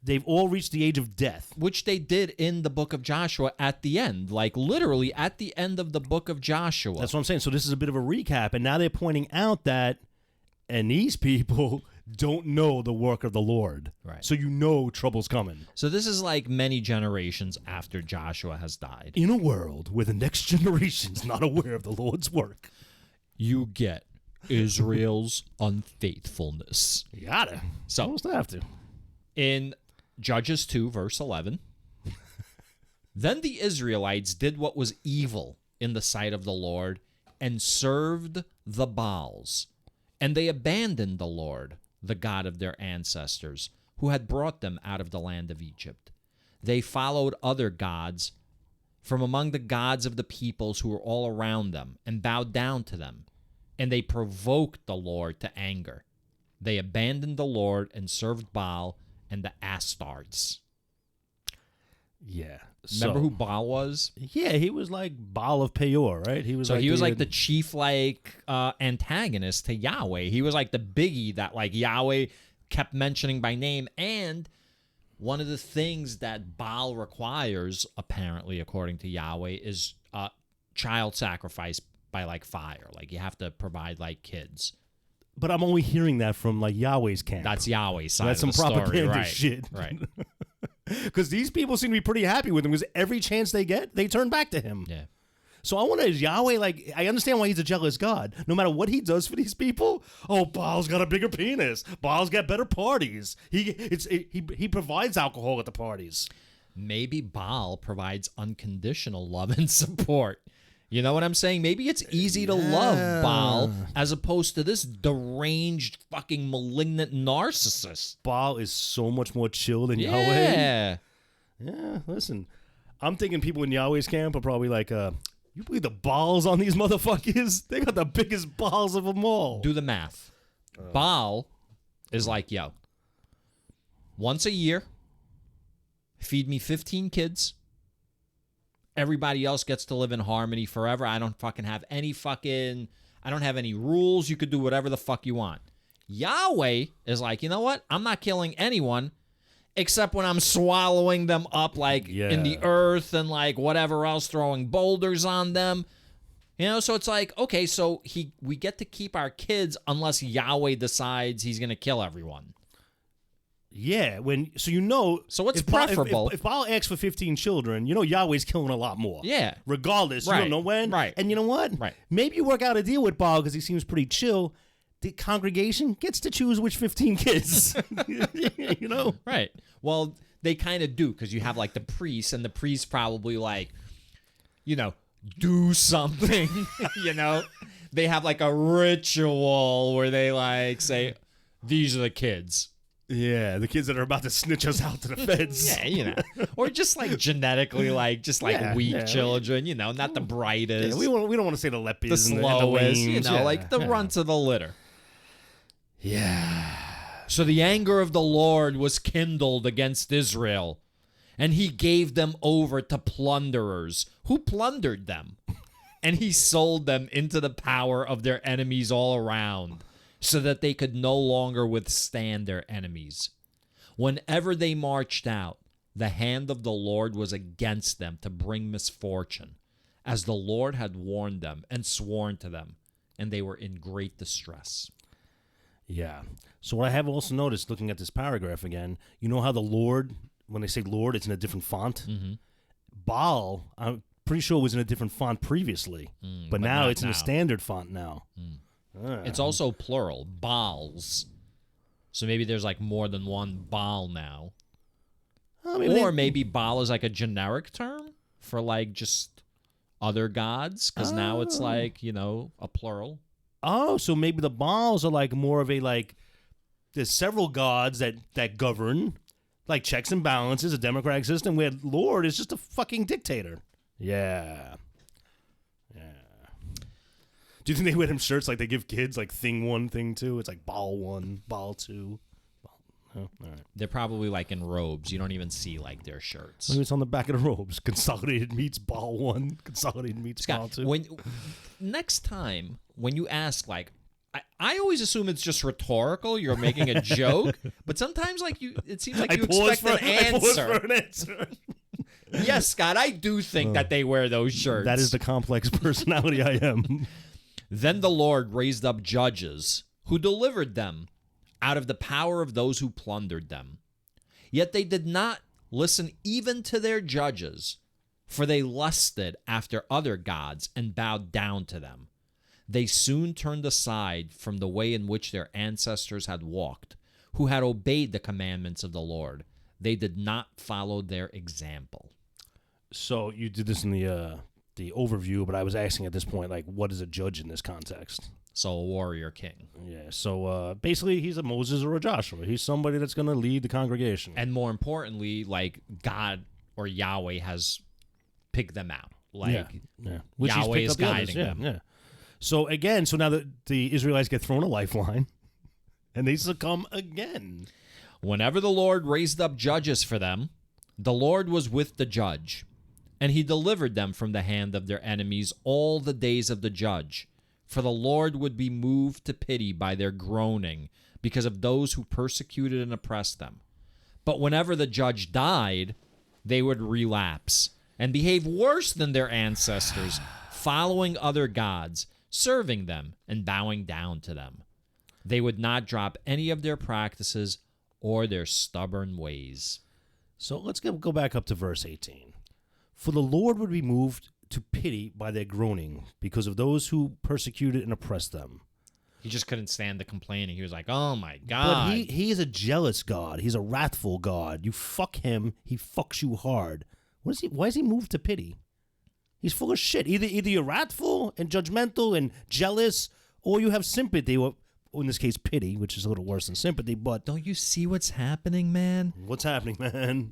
They've all reached the age of death. Which they did in the book of Joshua at the end. Like, literally at the end of the book of Joshua. That's what I'm saying. So this is a bit of a recap, and now they're pointing out that, and these people don't know the work of the Lord. Right. So you know trouble's coming. So this is like many generations after Joshua has died. In a world where the next generation's not aware of the Lord's work. You get Israel's unfaithfulness. You gotta. So almost have to. In Judges 2, verse 11, then the Israelites did what was evil in the sight of the Lord and served the Baals. And they abandoned the Lord, the God of their ancestors, who had brought them out of the land of Egypt. They followed other gods from among the gods of the peoples who were all around them and bowed down to them. And they provoked the Lord to anger. They abandoned the Lord and served Baal and the Astartes. Yeah. Remember who Baal was? Yeah, he was like Baal of Peor, right? He was like the chief antagonist to Yahweh. He was like the biggie that like Yahweh kept mentioning by name, and one of the things that Baal requires, apparently, according to Yahweh, is child sacrifice by like fire. Like you have to provide like kids. But I'm only hearing that from like Yahweh's camp. That's Yahweh's side That's of some the story. propaganda Right. shit. Right. Because these people seem to be pretty happy with him because every chance they get, they turn back to him. Yeah. So I wonder, is Yahweh like, I understand why he's a jealous God. No matter what he does for these people, oh, Baal's got a bigger penis. Baal's got better parties. He provides alcohol at the parties. Maybe Baal provides unconditional love and support. You know what I'm saying? Maybe it's easy to love Baal as opposed to this deranged, fucking malignant narcissist. Baal is so much more chill than Yahweh. Yeah. Yeah, listen. I'm thinking people in Yahweh's camp are probably like, you believe the balls on these motherfuckers? They got the biggest balls of them all. Do the math. Baal is like, yo, once a year, feed me 15 kids. Everybody else gets to live in harmony forever. I don't have any rules. You could do whatever the fuck you want. Yahweh is like, you know what? I'm not killing anyone except when I'm swallowing them up like in the earth and like whatever else, throwing boulders on them. You know, so it's like, okay, so we get to keep our kids unless Yahweh decides he's going to kill everyone. Yeah, So what's if preferable? If Baal asks for 15 children, you know Yahweh's killing a lot more. Yeah. Regardless, Right. you don't know when. Right. And you know what? Right. Maybe you work out a deal with Baal because he seems pretty chill. The congregation gets to choose which 15 kids. You know? Right. Well, they kind of do because you have like the priests, and the priests probably like, you know, do something. You know, they have like a ritual where they like say, "These are the kids." Yeah, the kids that are about to snitch us out to the feds. Yeah, you know, or just like genetically, like just like Yeah, weak yeah. children. You know, not the brightest, Yeah, we don't want to say the leppies, the slowest. You know, yeah, like the yeah. runts of the litter. Yeah. So the anger of the Lord was kindled against Israel, and he gave them over to plunderers, who plundered them, and he sold them into the power of their enemies all around, so that they could no longer withstand their enemies. Whenever they marched out, the hand of the Lord was against them to bring misfortune, as the Lord had warned them and sworn to them, and they were in great distress. Yeah. So what I have also noticed, looking at this paragraph again, you know how the Lord, when they say Lord, it's in a different font? Mm-hmm. Baal, I'm pretty sure it was in a different font previously, but now not it's in a now. standard font now. It's also plural, Baals. So maybe there's like more than one Baal now. Or maybe Baal is like a generic term for like just other gods, because now it's like, you know, a plural. Oh, so maybe the Baals are like more of a like, there's several gods that govern, like checks and balances, a democratic system where Lord is just a fucking dictator. Yeah. Do you think they wear them shirts like they give kids like thing 1, thing 2? It's like Baal 1, Baal 2. Oh, all right. They're probably like in robes. You don't even see like their shirts. Maybe it's on the back of the robes. Consolidated meats Baal 1, consolidated meats Baal 2. Next time when you ask, like, I always assume it's just rhetorical. You're making a joke, but sometimes like it seems like you expect an answer. I pause for an answer. Yes, Scott, I do think that they wear those shirts. That is the complex personality I am. Then the Lord raised up judges who delivered them out of the power of those who plundered them. Yet they did not listen even to their judges, for they lusted after other gods and bowed down to them. They soon turned aside from the way in which their ancestors had walked, who had obeyed the commandments of the Lord. They did not follow their example. So you did this in the overview, but I was asking at this point, like, what is a judge in this context? So a warrior king. Yeah, so basically he's a Moses or a Joshua. He's somebody that's going to lead the congregation. And more importantly, like God or Yahweh has picked them out. Like yeah. Which he's Yahweh picked is up the others. guiding them. Yeah. So again, now the Israelites get thrown a lifeline, and they succumb again. Whenever the Lord raised up judges for them, the Lord was with the judge, and he delivered them from the hand of their enemies all the days of the judge. For the Lord would be moved to pity by their groaning because of those who persecuted and oppressed them. But whenever the judge died, they would relapse and behave worse than their ancestors, following other gods, serving them, and bowing down to them. They would not drop any of their practices or their stubborn ways. So let's go back up to verse 18. For the Lord would be moved to pity by their groaning because of those who persecuted and oppressed them. He just couldn't stand the complaining. He was like, oh my God. But he is a jealous God. He's a wrathful God. You fuck him, he fucks you hard. Why is he moved to pity? He's full of shit. Either you're wrathful and judgmental and jealous, or you have sympathy, or in this case, pity, which is a little worse than sympathy. But don't you see what's happening, man? What's happening, man?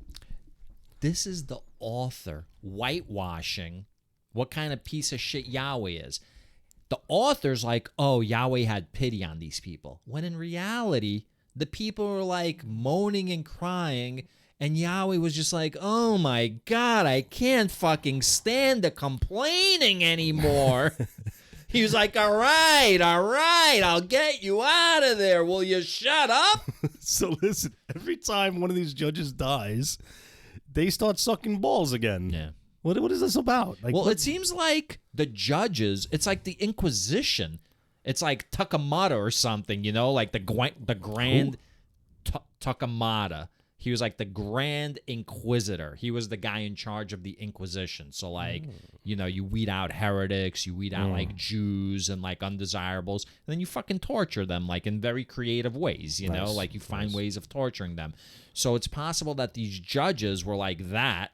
This is the author whitewashing what kind of piece of shit Yahweh is. The author's like, oh, Yahweh had pity on these people. When in reality, the people were like moaning and crying, and Yahweh was just like, oh my God, I can't fucking stand the complaining anymore. He was like, all right, I'll get you out of there. Will you shut up? So listen, every time one of these judges dies, they start sucking balls again. Yeah. What is this about? Like, well, it seems like the judges, it's like the Inquisition. It's like Tuckamata or something, you know, like the Grand Tuckamata. He was like the Grand Inquisitor. He was the guy in charge of the Inquisition. So, like, you know, you weed out heretics, you weed out, like, Jews and, like, undesirables, and then you fucking torture them, like, in very creative ways, you know? Like, you find ways of torturing them. So it's possible that these judges were like that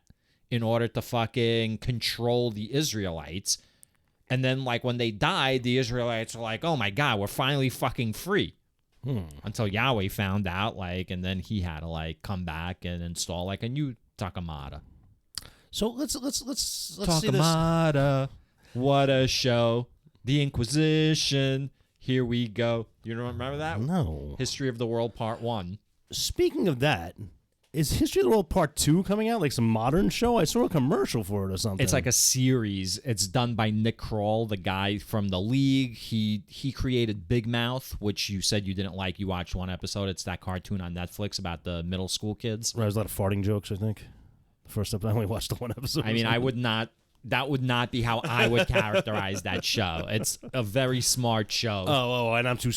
in order to fucking control the Israelites. And then, like, when they died, the Israelites were like, oh, my God, we're finally fucking free. Until Yahweh found out, like, and then he had to, like, come back and install, like, a new Takamata. So let's see this. Takamata, what a show. The Inquisition, here we go. You don't remember that? No. History of the World Part 1. Speaking of that, is History of the World Part 2 coming out? Like some modern show? I saw a commercial for it or something. It's like a series. It's done by Nick Kroll, the guy from The League. He created Big Mouth, which you said you didn't like. You watched one episode. It's that cartoon on Netflix about the middle school kids. Right, there's a lot of farting jokes, I think. The first episode, I only watched the one episode. I mean, I would not... That would not be how I would characterize that show. It's a very smart show. Oh, and I'm too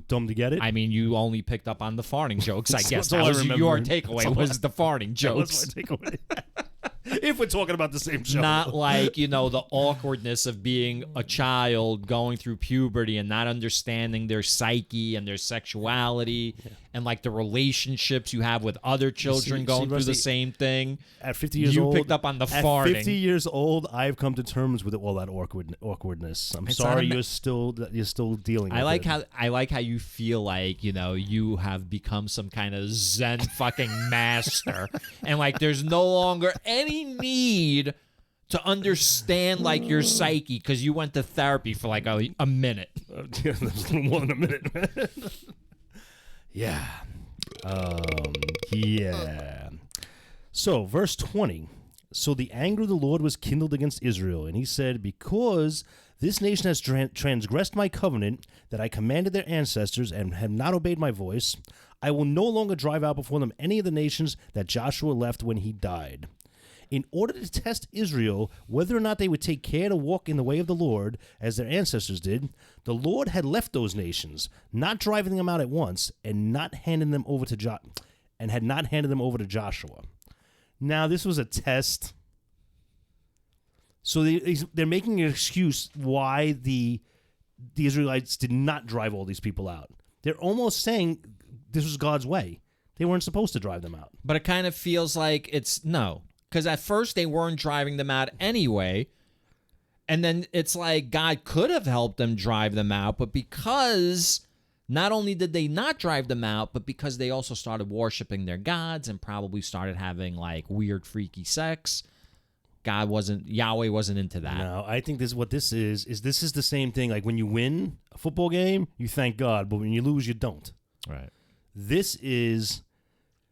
dumb to get it. I mean, you only picked up on the farting jokes. I guess That's all that I was remember. your takeaway. Was the farting jokes? That was my takeaway. If we're talking about the same show, Not like, you know, the awkwardness of being a child going through puberty and not understanding their psyche and their sexuality and like the relationships you have with other children going through the same thing. At 50 years you old, picked up on the at farting. 50 years old, I've come to terms with all that awkwardness. I'm sorry you're still dealing with it. I like how you feel like, you know, you have become some kind of Zen fucking master and like there's no longer any need to understand like your psyche because you went to therapy for like a minute. Yeah, that's a little more than a minute, man. Yeah. Yeah. So, verse 20. So the anger of the Lord was kindled against Israel, and he said, because this nation has transgressed my covenant that I commanded their ancestors and have not obeyed my voice, I will no longer drive out before them any of the nations that Joshua left when he died. In order to test Israel whether or not they would take care to walk in the way of the Lord, as their ancestors did, the Lord had left those nations, not driving them out at once, and not handing them over to Joshua. Now, this was a test. So they're making an excuse why the Israelites did not drive all these people out. They're almost saying this was God's way. They weren't supposed to drive them out. But it kind of feels like it's no. Because at first they weren't driving them out anyway. And then it's like God could have helped them drive them out. But because not only did they not drive them out, but because they also started worshiping their gods and probably started having like weird, freaky sex, Yahweh wasn't into that. No, I think this is what this is the same thing. Like when you win a football game, you thank God. But when you lose, you don't. Right. This is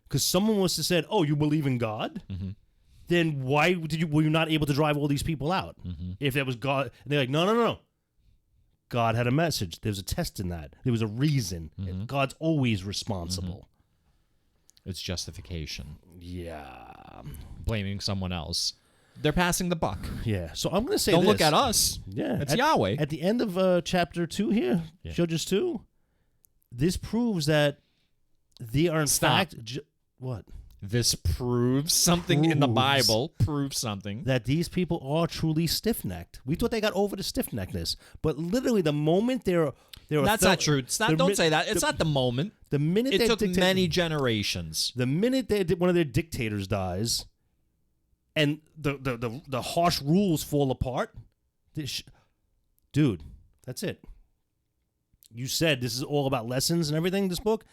because someone was to said, oh, you believe in God? Mm-hmm. Then why were you not able to drive all these people out? Mm-hmm. If that was God, and they're like, no. God had a message. There was a test in that. There was a reason. Mm-hmm. God's always responsible. It's justification. Yeah. Blaming someone else. They're passing the buck. Yeah. So I'm going to say Don't this. look at us. Yeah. It's Yahweh. At the end of chapter 2 here, Judges 2, this proves that they are in fact... what? This proves something in the Bible. Proves something. That these people are truly stiff-necked. We thought they got over the stiff-neckedness. But literally, the moment they're That's not true. It's not, don't say that. It's not the moment. The minute it took many generations. The minute one of their dictators dies, and the harsh rules fall apart, dude, that's it. You said this is all about lessons and everything. This book,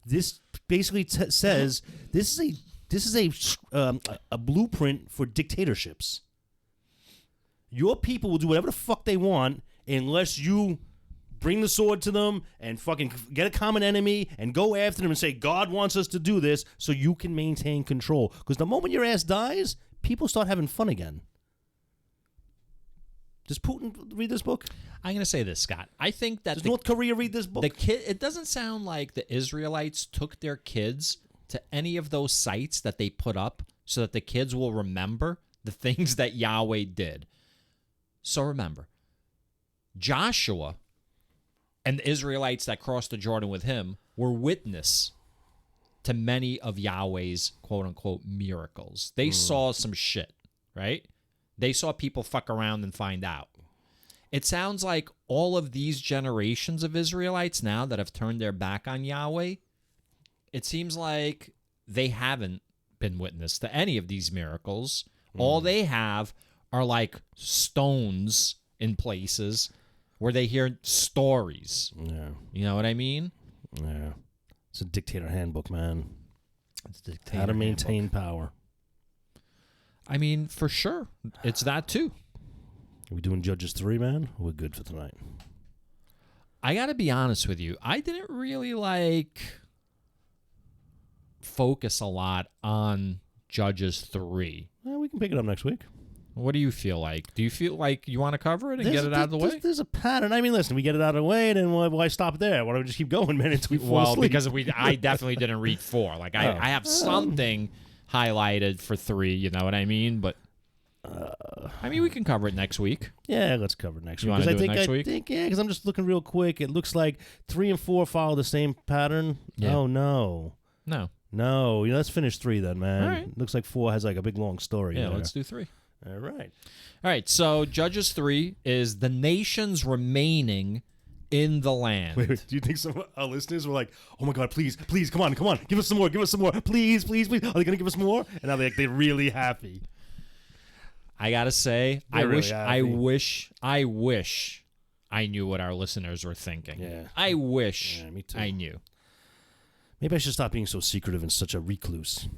this basically says this is a blueprint for dictatorships. Your people will do whatever the fuck they want unless you bring the sword to them and fucking get a common enemy and go after them and say, God wants us to do this so you can maintain control. Because the moment your ass dies, people start having fun again. Does Putin read this book? I'm going to say this, Scott. I think that... Does North Korea read this book? It doesn't sound like the Israelites took their kids to any of those sites that they put up so that the kids will remember the things that Yahweh did. So remember, Joshua and the Israelites that crossed the Jordan with him were witness to many of Yahweh's quote-unquote miracles. They saw some shit, right? They saw people fuck around and find out. It sounds like all of these generations of Israelites now that have turned their back on Yahweh, it seems like they haven't been witness to any of these miracles. All they have are like stones in places where they hear stories. Yeah. You know what I mean? Yeah. It's a dictator handbook, man. It's a dictator How to maintain handbook. power. I mean, for sure. It's that too. Are we doing Judges 3, man? We're good for tonight. I got to be honest with you. I didn't really focus a lot on Judges 3. Well, we can pick it up next week. What do you feel like? Do you feel like you want to cover it and get it out of the way? There's a pattern. I mean, listen, we get it out of the way, then why stop there? Why don't we just keep going, man, until we fall asleep? Because I definitely didn't read 4. Like, I have something highlighted for 3, you know what I mean? But, I mean, we can cover it next week. Yeah, let's cover it next You week. want to do it next week? Yeah, because I'm just looking real quick. It looks like 3 and 4 follow the same pattern. Yeah. Oh, no. No. Let's finish 3 then, man. All right. Looks like 4 has like a big, long story. Yeah, there. let's do 3. All right. All right, so Judges 3 is the nations remaining in the land. Wait, do you think some of our listeners were like, oh my God, please, come on, give us some more, please. Are they going to give us more? And now they're really happy. I got to say, I wish I knew what our listeners were thinking. Yeah. I wish me too. I knew. Maybe I should stop being so secretive and such a recluse.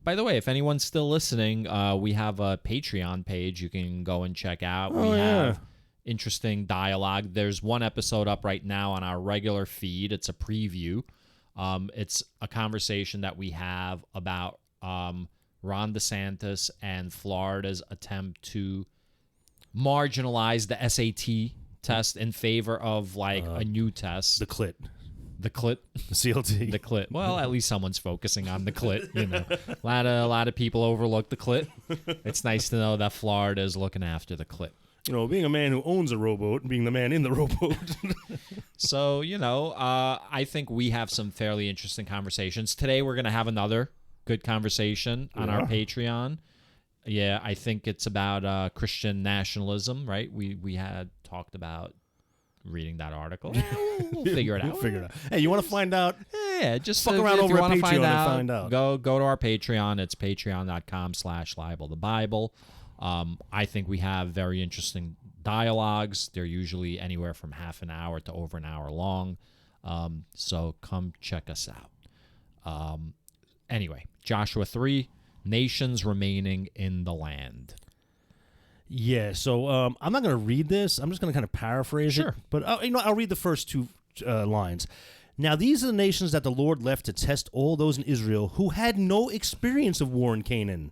By the way, if anyone's still listening, we have a Patreon page you can go and check out. We have interesting dialogue. There's one episode up right now on our regular feed. It's a preview. It's a conversation that we have about Ron DeSantis and Florida's attempt to marginalize the SAT test in favor of a new test. The clit. The clit. The CLT. The clit. Well, at least someone's focusing on the clit. You know, a lot of people overlook the clit. It's nice to know that Florida is looking after the clit. You know, being a man who owns a rowboat and being the man in the rowboat. So, I think we have some fairly interesting conversations. Today we're going to have another good conversation on our Patreon. Yeah, I think it's about Christian nationalism, right? We had talked about reading that article. We'll figure it out. Hey, you want to find out? Yeah, just fuck around over at Patreon and find out. Go to our Patreon. It's patreon.com/libelthebible. I think we have very interesting dialogues. They're usually anywhere from half an hour to over an hour long. So come check us out. Anyway, Joshua 3, nations remaining in the land. Yeah, so I'm not going to read this. I'm just going to kind of paraphrase it. But I'll read the first 2 lines. Now, these are the nations that the Lord left to test all those in Israel who had no experience of war in Canaan.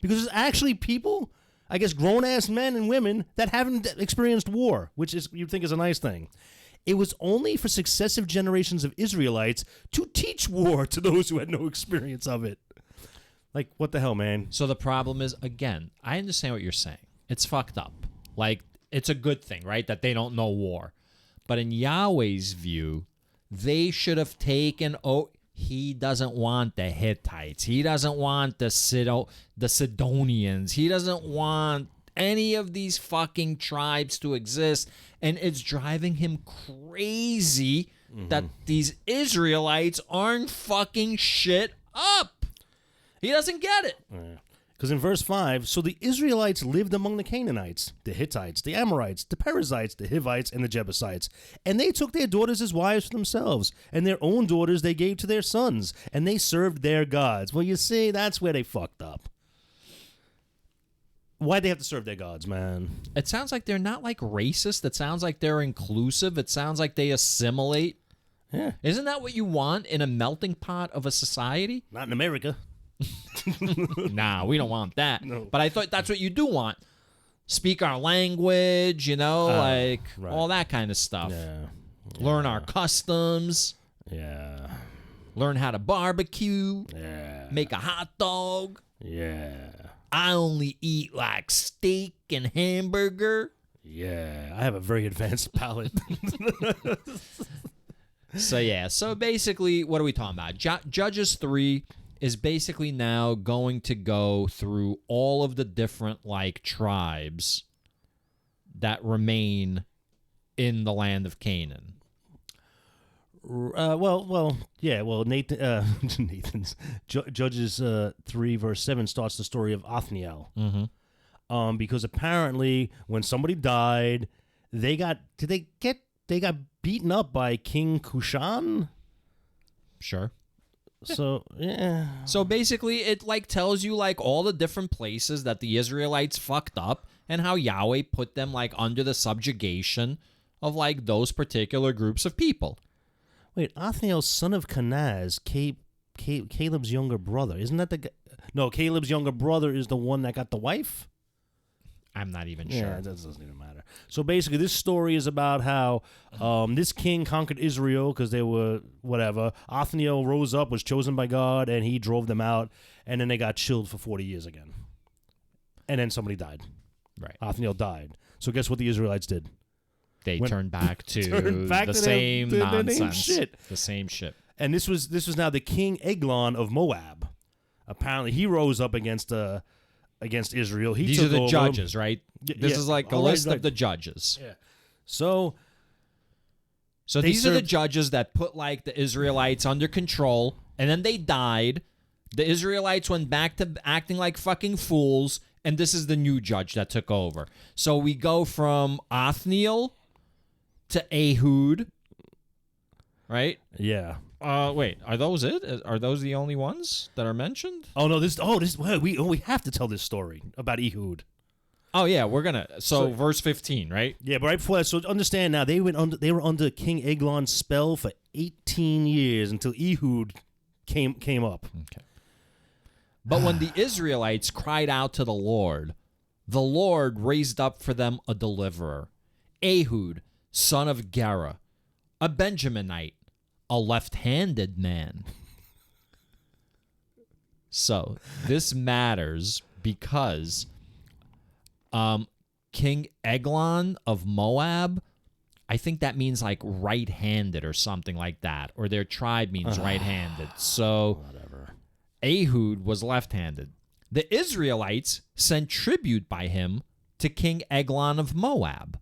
Because there's actually people, I guess grown-ass men and women, that haven't experienced war, which is you'd think is a nice thing. It was only for successive generations of Israelites to teach war to those who had no experience of it. Like, what the hell, man? So the problem is, again, I understand what you're saying. It's fucked up. Like, it's a good thing, right, that they don't know war. But in Yahweh's view, they should have taken... He doesn't want the Hittites. He doesn't want the Sidonians. He doesn't want any of these fucking tribes to exist. And it's driving him crazy that these Israelites aren't fucking shit up. He doesn't get it. Because in verse 5, so the Israelites lived among the Canaanites, the Hittites, the Amorites, the Perizzites, the Hivites, and the Jebusites. And they took their daughters as wives for themselves, and their own daughters they gave to their sons, and they served their gods. Well, you see, that's where they fucked up. Why'd they have to serve their gods, man? It sounds like they're not like racist. It sounds like they're inclusive. It sounds like they assimilate. Yeah. Isn't that what you want in a melting pot of a society? Not in America. Nah, we don't want that. No. But I thought that's what you do want. Speak our language, right. all that kind of stuff. Yeah. Learn our customs. Yeah. Learn how to barbecue. Yeah. Make a hot dog. Yeah. I only eat like steak and hamburger. Yeah. I have a very advanced palate. So basically, what are we talking about? Judges 3 is basically now going to go through all of the different tribes that remain in the land of Canaan. Nathan's Judges 3 verse 7 starts the story of Othniel. Mm-hmm. Because apparently when somebody died, they got beaten up by King Cushan. Sure. So, yeah. So basically it tells you all the different places that the Israelites fucked up and how Yahweh put them under the subjugation of those particular groups of people. Wait, Othniel, son of Kenaz, Caleb's younger brother. Isn't that the guy? No, Caleb's younger brother is the one that got the wife? I'm not even sure. Yeah, that doesn't even matter. So basically, this story is about how this king conquered Israel because they were whatever. Othniel rose up, was chosen by God, and he drove them out. And then they got chilled for 40 years again. And then somebody died. Right. Othniel died. So guess what the Israelites did? They turned back to the same nonsense. Shit. The same shit. And this was now the king Eglon of Moab. Apparently, he rose up against Israel. These are the judges, right? This is a list of the judges. Yeah. So these are the judges that put the Israelites under control, and then they died. The Israelites went back to acting like fucking fools, and this is the new judge that took over. So we go from Othniel to Ehud, right? Yeah. Wait, are those it? Are those the only ones that are mentioned? Oh no, we have to tell this story about Ehud. Oh yeah, we're gonna. So verse 15, right? Yeah, but right before that, so understand now they were under King Eglon's spell for 18 years until Ehud came up. Okay. But when the Israelites cried out to the Lord raised up for them a deliverer, Ehud, son of Gera, a Benjaminite, a left-handed man. So this matters because King Eglon of Moab, I think that means right-handed or something like that, or their tribe means right-handed. So Whatever. Ehud was left-handed. The Israelites sent tribute by him to King Eglon of Moab.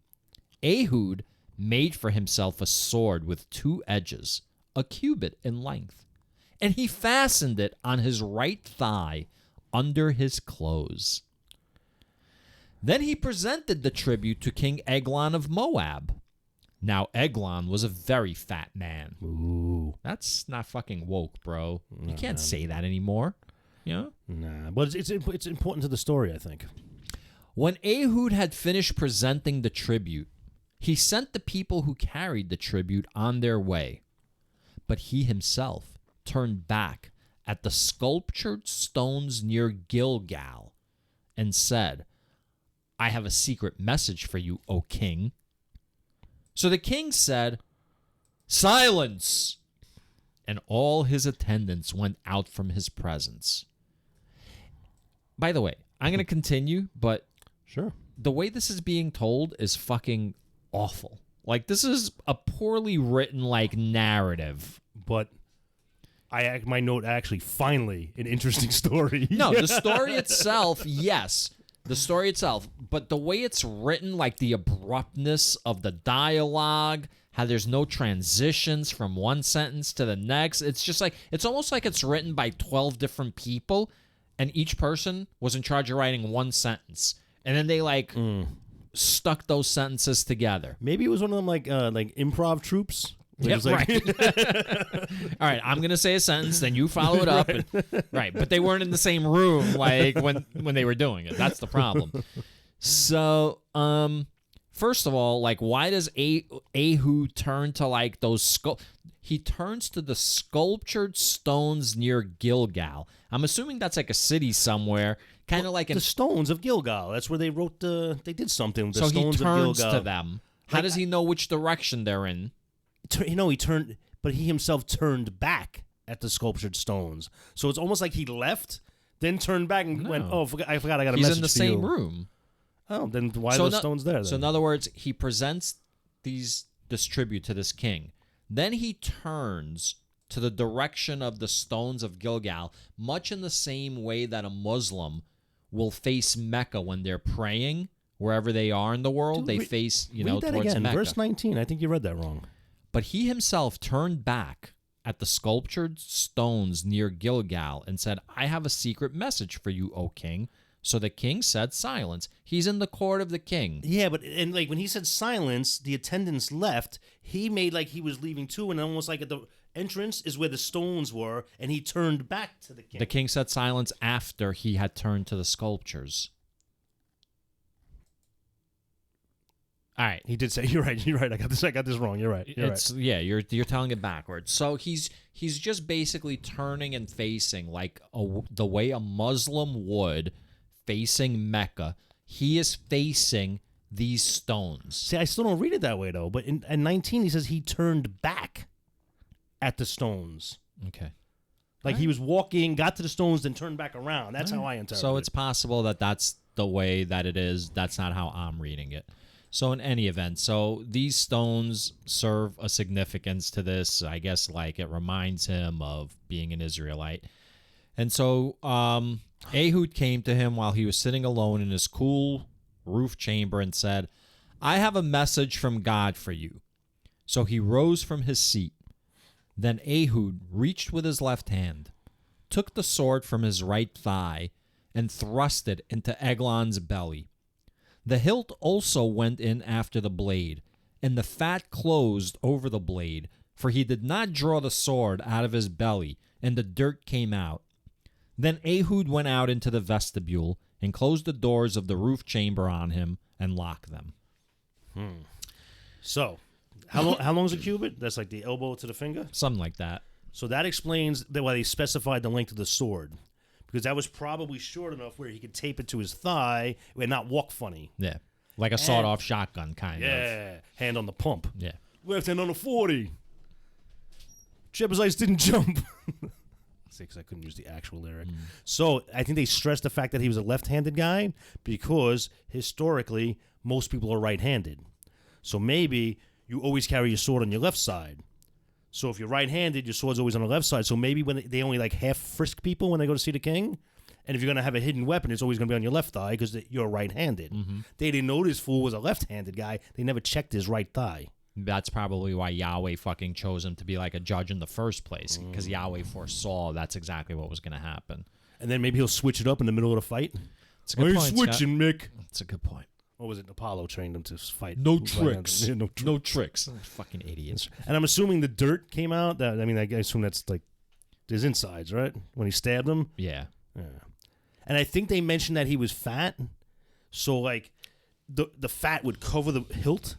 Ehud made for himself a sword with 2 edges, a cubit in length, and he fastened it on his right thigh under his clothes. Then he presented the tribute to King Eglon of Moab. Now Eglon was a very fat man. Ooh. That's not fucking woke, bro. You can't say that anymore. You know? Nah, but it's important to the story, I think. When Ehud had finished presenting the tribute, he sent the people who carried the tribute on their way. But he himself turned back at the sculptured stones near Gilgal and said, I have a secret message for you, O king. So the king said, "Silence!" And all his attendants went out from his presence. By the way, I'm going to continue, but Sure. the way this is being told is fucking awful. Like, this is a poorly written, like, narrative. But my note actually, finally, an interesting story. No, the story itself, yes. The story itself. But the way it's written, like the abruptness of the dialogue, how there's no transitions from one sentence to the next. It's just like, it's almost like it's written by 12 different people, and each person was in charge of writing one sentence. And then they, like, stuck those sentences together. Maybe it was one of them, like improv troops. Yeah, like, right. All right, I'm gonna say a sentence, then you follow it up. Right, but they weren't in the same room like when they were doing it. That's the problem. So, first of all, like, why does Ehud turn to like those he turns to the sculptured stones near Gilgal. I'm assuming that's like a city somewhere, kind of like the stones of Gilgal. That's where they wrote they did something with the so stones he turns of Gilgal. to them. How does he know which direction they're in? He turned, but he himself turned back at the sculptured stones. So it's almost like he left, then turned back and went, "Oh, I forgot I got a message He's in the for same you." room. Oh, then why are those stones there? Then? So in other words, he presents this tribute to this king. Then he turns to the direction of the stones of Gilgal, much in the same way that a Muslim will face Mecca when they're praying, wherever they are in the world. They face, read that towards again. Mecca. Verse 19. I think you read that wrong. But he himself turned back at the sculptured stones near Gilgal and said, "I have a secret message for you, O king." So the king said, "Silence." He's in the court of the king. Yeah, but and like when he said silence, the attendants left. He made like he was leaving too, and almost like at the entrance is where the stones were, and he turned back to the king. The king said silence after he had turned to the sculptures. All right. He did say, "You're right. You're right. I got this wrong. You're right. You're right." Yeah, you're telling it backwards. So he's just basically turning and facing like the way a Muslim would, facing Mecca. He is facing these stones. See, I still don't read it that way though. But in 19, he says he turned back at the stones. Okay. Like he was walking, got to the stones, then turned back around. That's how I interpret it. So it's possible that that's the way that it is. That's not how I'm reading it. So in any event, so these stones serve a significance to this. I guess like it reminds him of being an Israelite. And so Ehud came to him while he was sitting alone in his cool roof chamber and said, "I have a message from God for you." So he rose from his seat. Then Ehud reached with his left hand, took the sword from his right thigh, and thrust it into Eglon's belly. The hilt also went in after the blade, and the fat closed over the blade, for he did not draw the sword out of his belly, and the dirt came out. Then Ehud went out into the vestibule and closed the doors of the roof chamber on him and locked them. So, how long is a cubit? That's like the elbow to the finger? Something like that. So that explains why they specified the length of the sword. Because that was probably short enough where he could tape it to his thigh and not walk funny. Yeah. Like a sawed-off shotgun, kind of. Yeah. Hand on the pump. Yeah. Left hand on the 40. Jebusites didn't jump. See, because I couldn't use the actual lyric. So I think they stressed the fact that he was a left-handed guy because historically most people are right-handed. So maybe you always carry your sword on your left side. So if you're right-handed, your sword's always on the left side. So maybe when they only like half frisk people when they go to see the king. And if you're going to have a hidden weapon, it's always going to be on your left thigh because you're right-handed. Mm-hmm. They didn't know this fool was a left-handed guy. They never checked his right thigh. That's probably why Yahweh fucking chose him to be like a judge in the first place, because Yahweh foresaw that's exactly what was going to happen. And then maybe he'll switch it up in the middle of the fight. It's a good point, switching, Mick. That's a good point. What was it? Apollo trained him to fight. No tricks. Yeah, no tricks. Fucking idiots. And I'm assuming the dirt came out. I assume that's like his insides, right? When he stabbed him. Yeah. And I think they mentioned that he was fat, so like the fat would cover the hilt,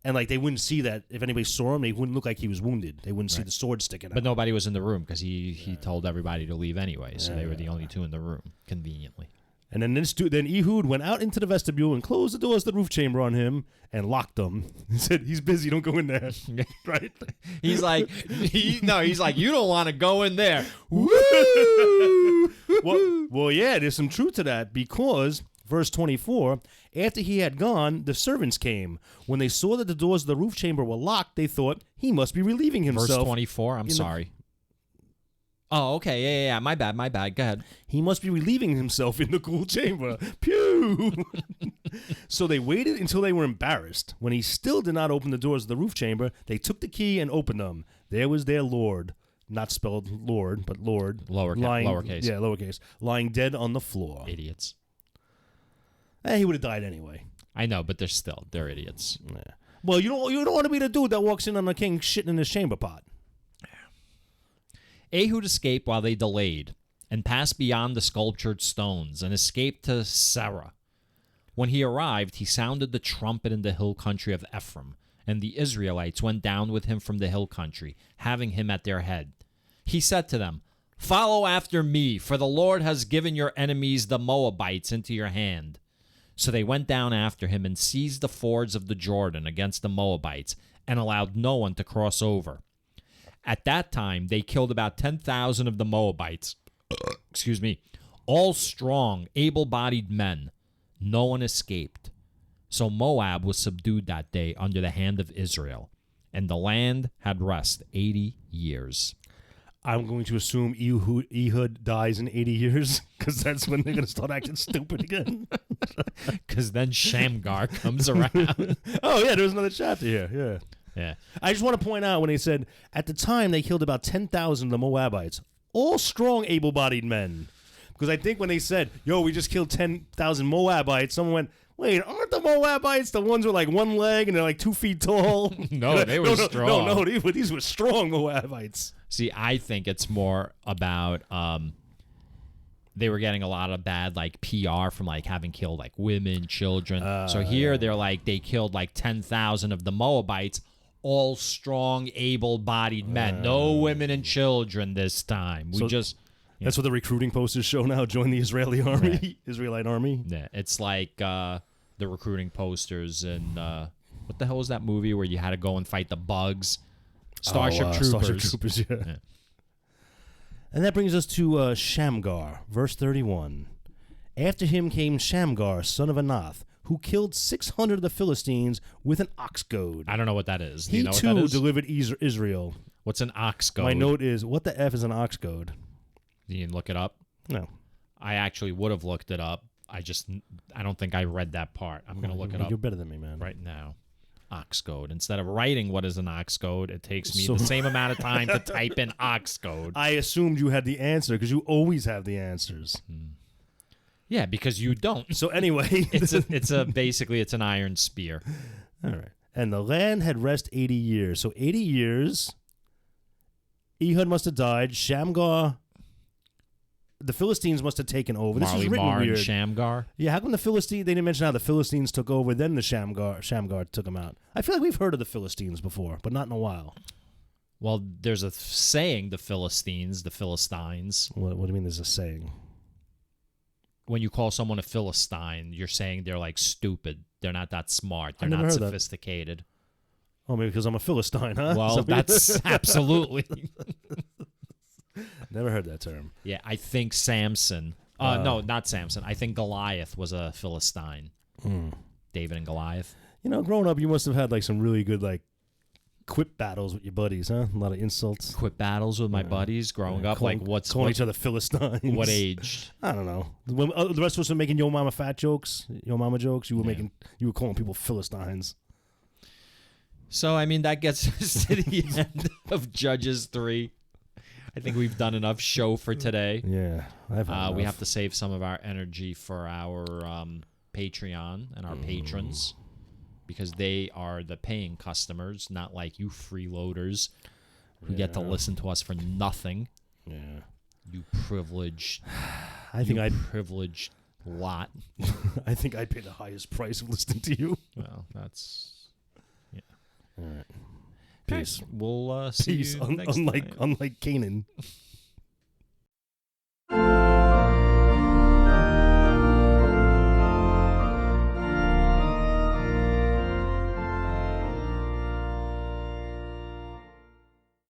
and like they wouldn't see that if anybody saw him, they wouldn't look like he was wounded. They wouldn't see the sword sticking out. But nobody was in the room because he told everybody to leave anyway, so they were the only two in the room, conveniently. And then then Ehud went out into the vestibule and closed the doors of the roof chamber on him and locked them. He said, "He's busy. Don't go in there." Right? He's like, you don't want to go in there. Well, yeah, there's some truth to that because verse 24, after he had gone, the servants came. When they saw that the doors of the roof chamber were locked, they thought he must be relieving himself. Verse 24, I'm sorry. Oh, okay. Yeah. My bad. Go ahead. He must be relieving himself in the cool chamber. Pew! So they waited until they were embarrassed. When he still did not open the doors of the roof chamber, they took the key and opened them. There was their Lord, not spelled Lord, but Lord. Lowercase. Yeah, lowercase. Lying dead on the floor. Idiots. He would have died anyway. I know, but they're idiots. Yeah. Well, you don't want to be the dude that walks in on the king shitting in his chamber pot. Ehud escaped while they delayed, and passed beyond the sculptured stones, and escaped to Sarah. When he arrived, he sounded the trumpet in the hill country of Ephraim, and the Israelites went down with him from the hill country, having him at their head. He said to them, "Follow after me, for the Lord has given your enemies the Moabites into your hand." So they went down after him and seized the fords of the Jordan against the Moabites, and allowed no one to cross over. At that time, they killed about 10,000 of the Moabites, all strong, able-bodied men. No one escaped. So Moab was subdued that day under the hand of Israel, and the land had rest 80 years. I'm going to assume Ehud dies in 80 years, because that's when they're going to start acting stupid again. Because then Shamgar comes around. Oh, yeah, there's another chapter here, yeah. Yeah. I just want to point out when they said, at the time they killed about 10,000 of the Moabites, all strong, able-bodied men. Because I think when they said, we just killed 10,000 Moabites, someone went, wait, aren't the Moabites the ones with like one leg and they're like 2 feet tall? No, they were strong. No, these were strong Moabites. See, I think it's more about they were getting a lot of bad like PR from like having killed like women, children. So here they're like they killed like 10,000 of the Moabites, all strong, able-bodied men. No women and children this time. That's what the recruiting posters show now. Join the Israeli army, right. Israelite army. Yeah, it's like the recruiting posters and what the hell was that movie where you had to go and fight the bugs? Starship Troopers. Starship Troopers, yeah. And that brings us to Shamgar, verse 31. After him came Shamgar, son of Anath, who killed 600 of the Philistines with an ox goad. I don't know what that is. Do he you know too what that is? delivered Israel. What's an ox goad? My note is, what the F is an ox goad? You can look it up? No. I actually would have looked it up. I don't think I read that part. I'm going to look it up. You're better than me, man. Right now. Ox goad. Instead of writing what is an ox goad, it takes me the same amount of time to type in ox goad. I assumed you had the answer because you always have the answers. Yeah, because you don't. So anyway, basically it's an iron spear. All right. And the land had rest 80 years. So 80 years, Ehud must have died. Shamgar, the Philistines must have taken over. This is written weird. And Shamgar. Yeah, how come they didn't mention how the Philistines took over, then the Shamgar took them out? I feel like we've heard of the Philistines before, but not in a while. Well, there's a saying, the Philistines. What do you mean there's a saying? When you call someone a Philistine, you're saying they're like stupid. They're not that smart. They're not sophisticated. Oh, maybe because I'm a Philistine, huh? Well, that's absolutely. Never heard that term. Yeah, I think Samson. No, not Samson. I think Goliath was a Philistine. David and Goliath. You know, growing up, you must have had like some really good like quip battles with your buddies, huh? A lot of insults. Quip battles with my buddies growing up. Calling each other Philistines. What age? I don't know. When the rest of us were making yo mama fat jokes, yo mama jokes. You were calling people Philistines. So I mean that gets us to the end of Judges 3. I think we've done enough show for today. Yeah, we have to save some of our energy for our Patreon and our patrons, because they are the paying customers, not like you freeloaders who get to listen to us for nothing. Yeah, you privileged. Privileged lot. I think I pay the highest price of listening to you. Well, that's all right. Peace. We'll see you next time. Unlike Canaan.